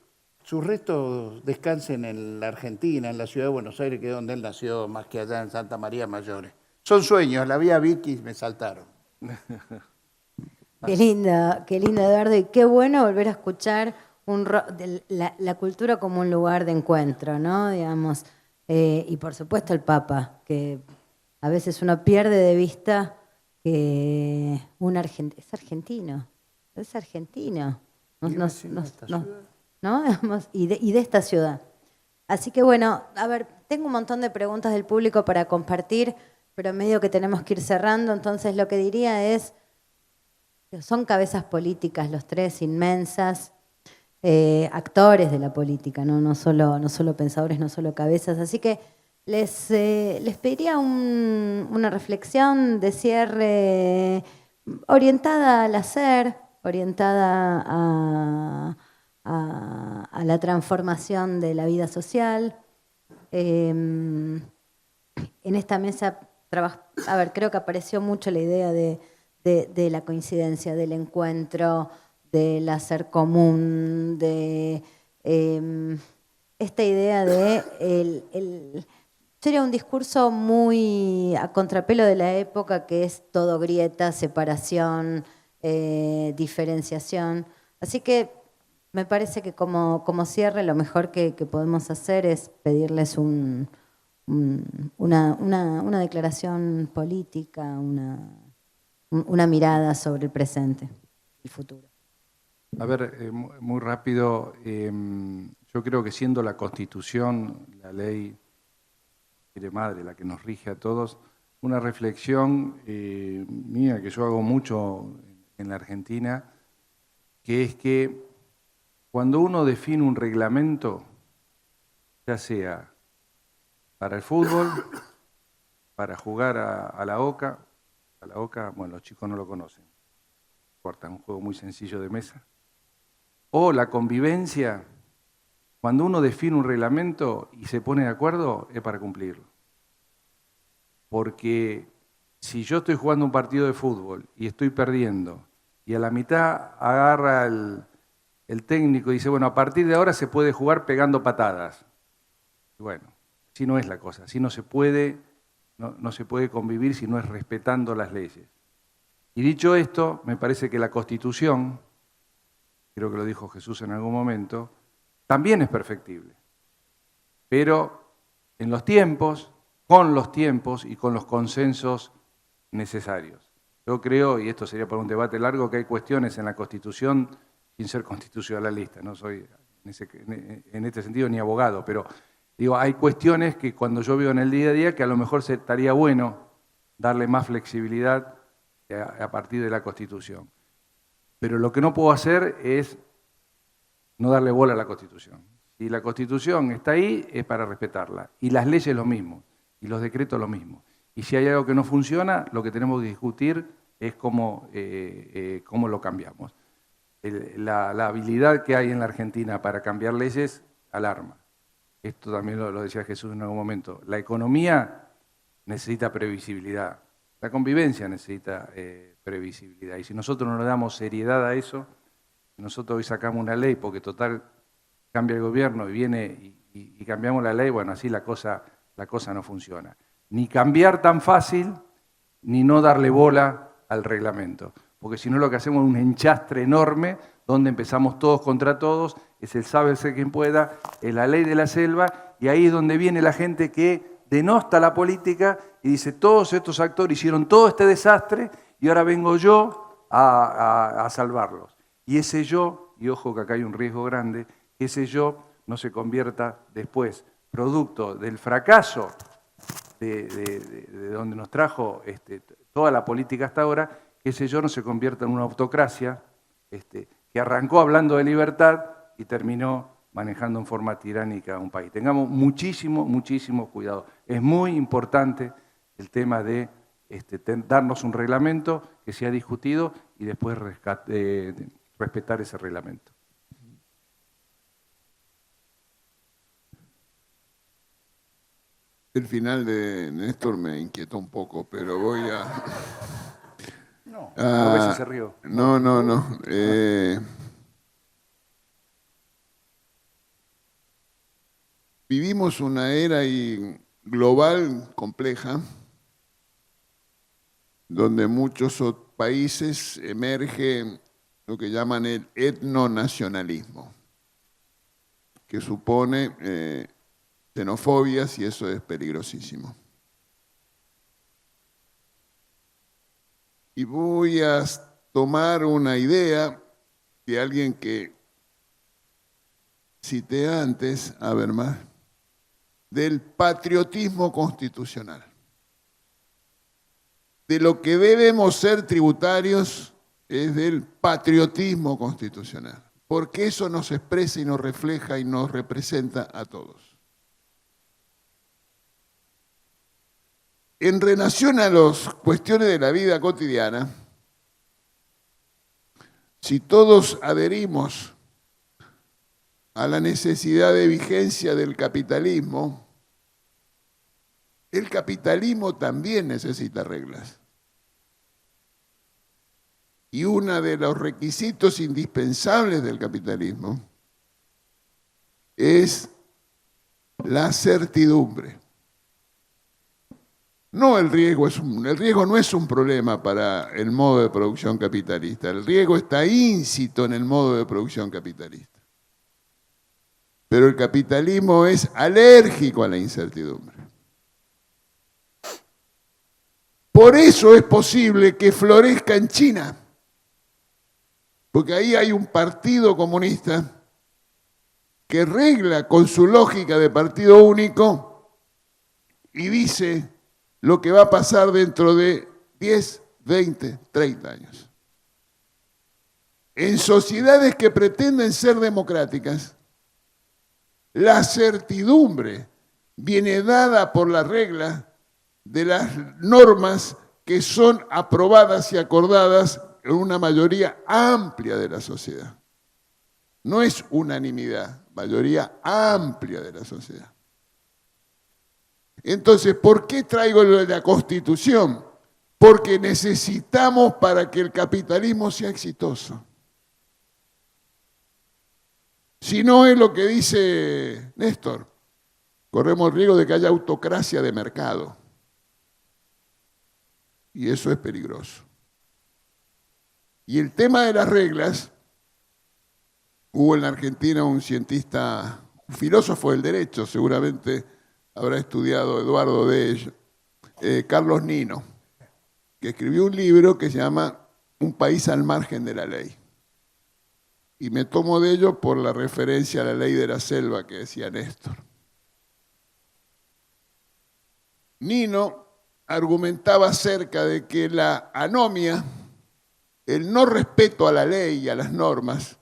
sus restos descansen en la Argentina, en la ciudad de Buenos Aires, que es donde él nació, más que allá en Santa María Mayores. Son sueños, la vi a Vicky y me saltaron. Qué lindo, Eduardo, y qué bueno volver a escuchar la cultura como un lugar de encuentro, ¿no? Digamos, y por supuesto el Papa, que a veces uno pierde de vista que es argentino. ¿No? Y de esta ciudad. Así que bueno, a ver, tengo un montón de preguntas del público para compartir, pero medio que tenemos que ir cerrando, entonces lo que diría es, son cabezas políticas los tres, inmensas, actores de la política, ¿no? No solo pensadores, no solo cabezas, así que les pediría una reflexión de cierre orientada al hacer, orientada a la transformación de la vida social. En esta mesa, creo que apareció mucho la idea de la coincidencia, del encuentro, del hacer común, de esta idea de sería un discurso muy a contrapelo de la época, que es todo grieta, separación, diferenciación. Así que me parece que como cierre lo mejor que podemos hacer es pedirles una declaración política, una mirada sobre el presente, el futuro. A ver, muy rápido, yo creo que siendo la Constitución, la ley de madre, la que nos rige a todos, una reflexión mía que yo hago mucho en la Argentina, que es que cuando uno define un reglamento, ya sea para el fútbol, para jugar a la oca. A la oca, bueno, los chicos no lo conocen. Corta, un juego muy sencillo de mesa. O la convivencia, cuando uno define un reglamento y se pone de acuerdo, es para cumplirlo. Porque si yo estoy jugando un partido de fútbol y estoy perdiendo, y a la mitad agarra el técnico y dice, bueno, a partir de ahora se puede jugar pegando patadas. Y bueno, así no es la cosa, así no se puede, no se puede convivir si no es respetando las leyes. Y dicho esto, me parece que la Constitución, creo que lo dijo Jesús en algún momento, también es perfectible. Pero en los tiempos, con los tiempos y con los consensos necesarios. Yo creo, y esto sería para un debate largo, que hay cuestiones en la Constitución, sin ser constitucionalista, no soy en este sentido ni abogado, pero digo, hay cuestiones que cuando yo veo en el día a día que a lo mejor estaría bueno darle más flexibilidad a partir de la Constitución. Pero lo que no puedo hacer es no darle bola a la Constitución. Si la Constitución está ahí, es para respetarla. Y las leyes lo mismo, y los decretos lo mismo. Y si hay algo que no funciona, lo que tenemos que discutir es cómo lo cambiamos. La habilidad que hay en la Argentina para cambiar leyes alarma. Esto también lo decía Jesús en algún momento. La economía necesita previsibilidad. La convivencia necesita previsibilidad. Y si nosotros no le damos seriedad a eso, nosotros hoy sacamos una ley porque total cambia el gobierno y viene y cambiamos la ley, bueno, así la cosa no funciona. Ni cambiar tan fácil, ni no darle bola al reglamento. Porque si no lo que hacemos es un enchastre enorme, donde empezamos todos contra todos, es el sálvese quien pueda, es la ley de la selva, y ahí es donde viene la gente que denosta la política y dice, todos estos actores hicieron todo este desastre y ahora vengo yo a salvarlos. Y ese yo, y ojo que acá hay un riesgo grande, que ese yo no se convierta después, producto del fracaso de donde nos trajo toda la política hasta ahora, que ese yo no se convierta en una autocracia que arrancó hablando de libertad y terminó manejando en forma tiránica un país. Tengamos muchísimo cuidado. Es muy importante el tema de darnos un reglamento que sea discutido y después respetar ese reglamento. El final de Néstor me inquietó un poco, pero voy a... No, a veces se rió. No. Vivimos una era global compleja, donde muchos países emerge lo que llaman el etnonacionalismo, que supone xenofobias, y eso es peligrosísimo. Y voy a tomar una idea de alguien que cité antes, Habermas, del patriotismo constitucional. De lo que debemos ser tributarios es del patriotismo constitucional, porque eso nos expresa y nos refleja y nos representa a todos. En relación a las cuestiones de la vida cotidiana, si todos adherimos a la necesidad de vigencia del capitalismo, el capitalismo también necesita reglas. Y uno de los requisitos indispensables del capitalismo es la certidumbre. No, el riesgo no es un problema para el modo de producción capitalista. El riesgo está íncito en el modo de producción capitalista. Pero el capitalismo es alérgico a la incertidumbre. Por eso es posible que florezca en China, porque ahí hay un partido comunista que regla con su lógica de partido único y dice lo que va a pasar dentro de 10, 20, 30 años. En sociedades que pretenden ser democráticas, La certidumbre viene dada por la regla de las normas que son aprobadas y acordadas en una mayoría amplia de la sociedad. No es unanimidad, mayoría amplia de la sociedad. Entonces, ¿por qué traigo lo de la Constitución? Porque necesitamos para que el capitalismo sea exitoso. Si no es lo que dice Néstor, corremos el riesgo de que haya autocracia de mercado. Y eso es peligroso. Y el tema de las reglas, hubo en la Argentina un cientista, un filósofo del derecho, seguramente habrá estudiado Eduardo de ello, Carlos Nino, que escribió un libro que se llama Un país al margen de la ley. Y me tomo de ello por la referencia a la ley de la selva que decía Néstor. Nino argumentaba acerca de que la anomia, el no respeto a la ley y a las normas,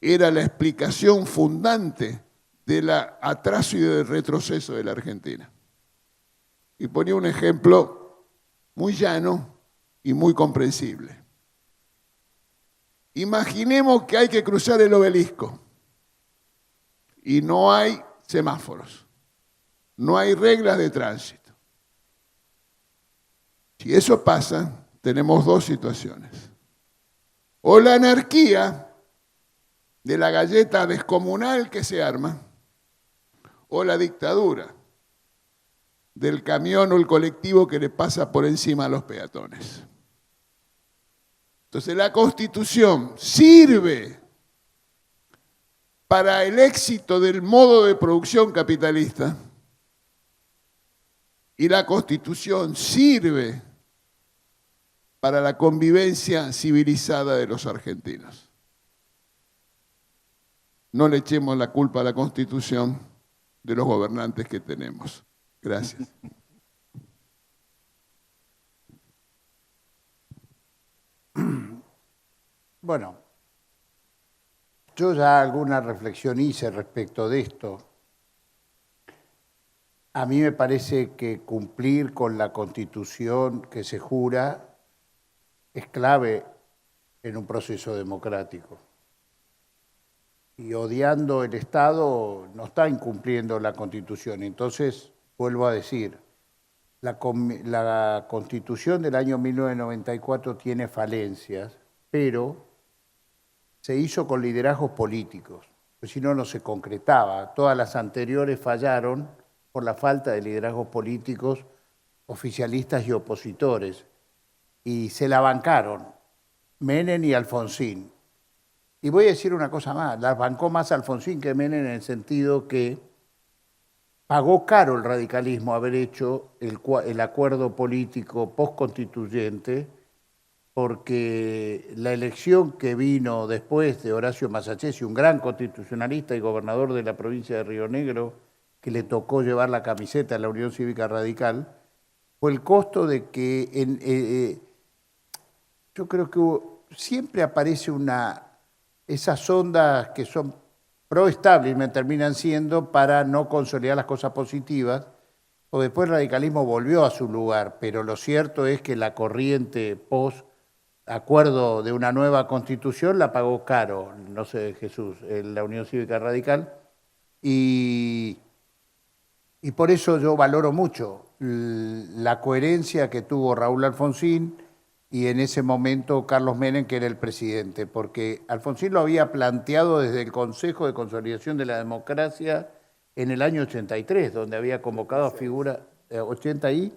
era la explicación fundante del atraso y del retroceso de la Argentina. Y ponía un ejemplo muy llano y muy comprensible. Imaginemos que hay que cruzar el Obelisco y no hay semáforos, no hay reglas de tránsito. Si eso pasa, tenemos dos situaciones. O la anarquía de la galleta descomunal que se arma, o la dictadura del camión o el colectivo que le pasa por encima a los peatones. Entonces la Constitución sirve para el éxito del modo de producción capitalista y la Constitución sirve para la convivencia civilizada de los argentinos. No le echemos la culpa a la Constitución de los gobernantes que tenemos. Gracias. Bueno, yo ya alguna reflexión hice respecto de esto. A mí me parece que cumplir con la Constitución que se jura es clave en un proceso democrático. Y odiando el Estado no está incumpliendo la Constitución. Entonces, vuelvo a decir, la Constitución del año 1994 tiene falencias, pero se hizo con liderazgos políticos, pues si no, no se concretaba. Todas las anteriores fallaron por la falta de liderazgos políticos, oficialistas y opositores, y se la bancaron Menem y Alfonsín. Y voy a decir una cosa más, las bancó más Alfonsín que Menem en el sentido que pagó caro el radicalismo haber hecho el acuerdo político postconstituyente, porque la elección que vino después de Horacio Massachesi, un gran constitucionalista y gobernador de la provincia de Río Negro, que le tocó llevar la camiseta a la Unión Cívica Radical, fue el costo de que yo creo que siempre aparece esas ondas que son pro-establishment terminan siendo para no consolidar las cosas positivas, o después el radicalismo volvió a su lugar, pero lo cierto es que la corriente post-acuerdo de una nueva constitución la pagó caro, no sé, Jesús, la Unión Cívica Radical, y por eso yo valoro mucho la coherencia que tuvo Raúl Alfonsín y en ese momento Carlos Menem, que era el presidente, porque Alfonsín lo había planteado desde el Consejo de Consolidación de la Democracia en el año 83, donde había convocado a figuras, 86,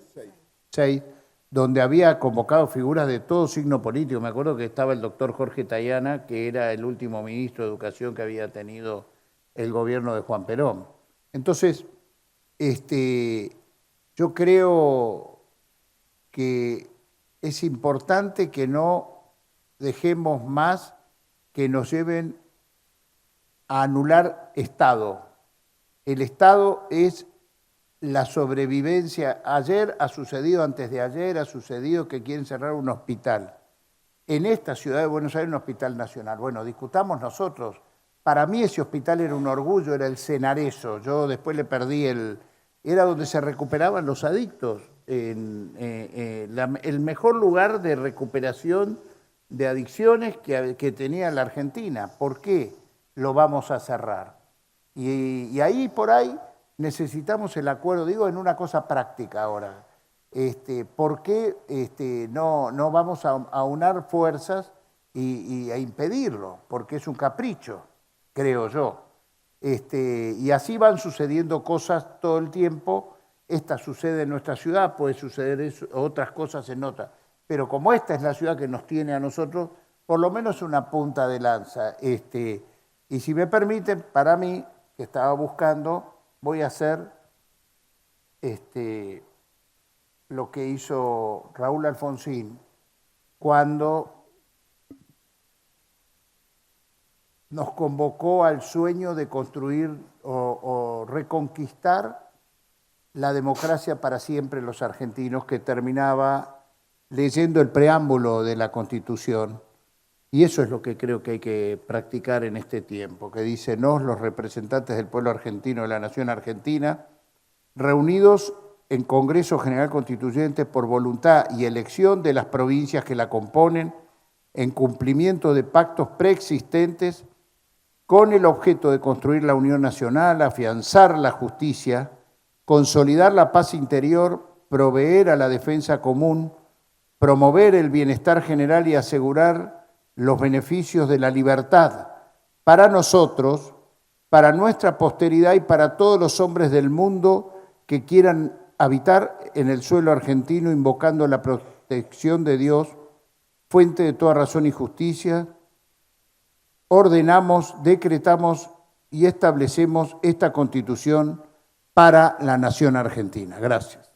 donde había convocado figuras de todo signo político. Me acuerdo que estaba el doctor Jorge Tayana, que era el último ministro de Educación que había tenido el gobierno de Juan Perón. Entonces, yo creo que es importante que no dejemos más que nos lleven a anular Estado. El Estado es la sobrevivencia. Ayer ha sucedido, antes de ayer ha sucedido que quieren cerrar un hospital. En esta ciudad de Buenos Aires, un hospital nacional. Bueno, discutamos nosotros para mí ese hospital era un orgullo, era el Cenareso. Yo después le perdí era donde se recuperaban los adictos, el mejor lugar de recuperación de adicciones que tenía la Argentina. ¿Por qué lo vamos a cerrar? Y ahí por ahí necesitamos el acuerdo, digo en una cosa práctica ahora. ¿Por qué no vamos a aunar fuerzas y a impedirlo? Porque es un capricho, creo yo. Y así van sucediendo cosas todo el tiempo. Esta sucede en nuestra ciudad, puede suceder otras cosas en otras. Pero como esta es la ciudad que nos tiene a nosotros, por lo menos una punta de lanza. Y si me permiten, para mí, que estaba buscando, voy a hacer lo que hizo Raúl Alfonsín cuando nos convocó al sueño de construir o reconquistar la democracia para siempre los argentinos, que terminaba leyendo el preámbulo de la Constitución. Y eso es lo que creo que hay que practicar en este tiempo, que dice: nos, los representantes del pueblo argentino, de la nación argentina, reunidos en Congreso General Constituyente por voluntad y elección de las provincias que la componen, en cumplimiento de pactos preexistentes, con el objeto de construir la unión nacional, afianzar la justicia, consolidar la paz interior, proveer a la defensa común, promover el bienestar general y asegurar los beneficios de la libertad para nosotros, para nuestra posteridad y para todos los hombres del mundo que quieran habitar en el suelo argentino, invocando la protección de Dios, fuente de toda razón y justicia. Ordenamos, decretamos y establecemos esta Constitución para la nación argentina. Gracias.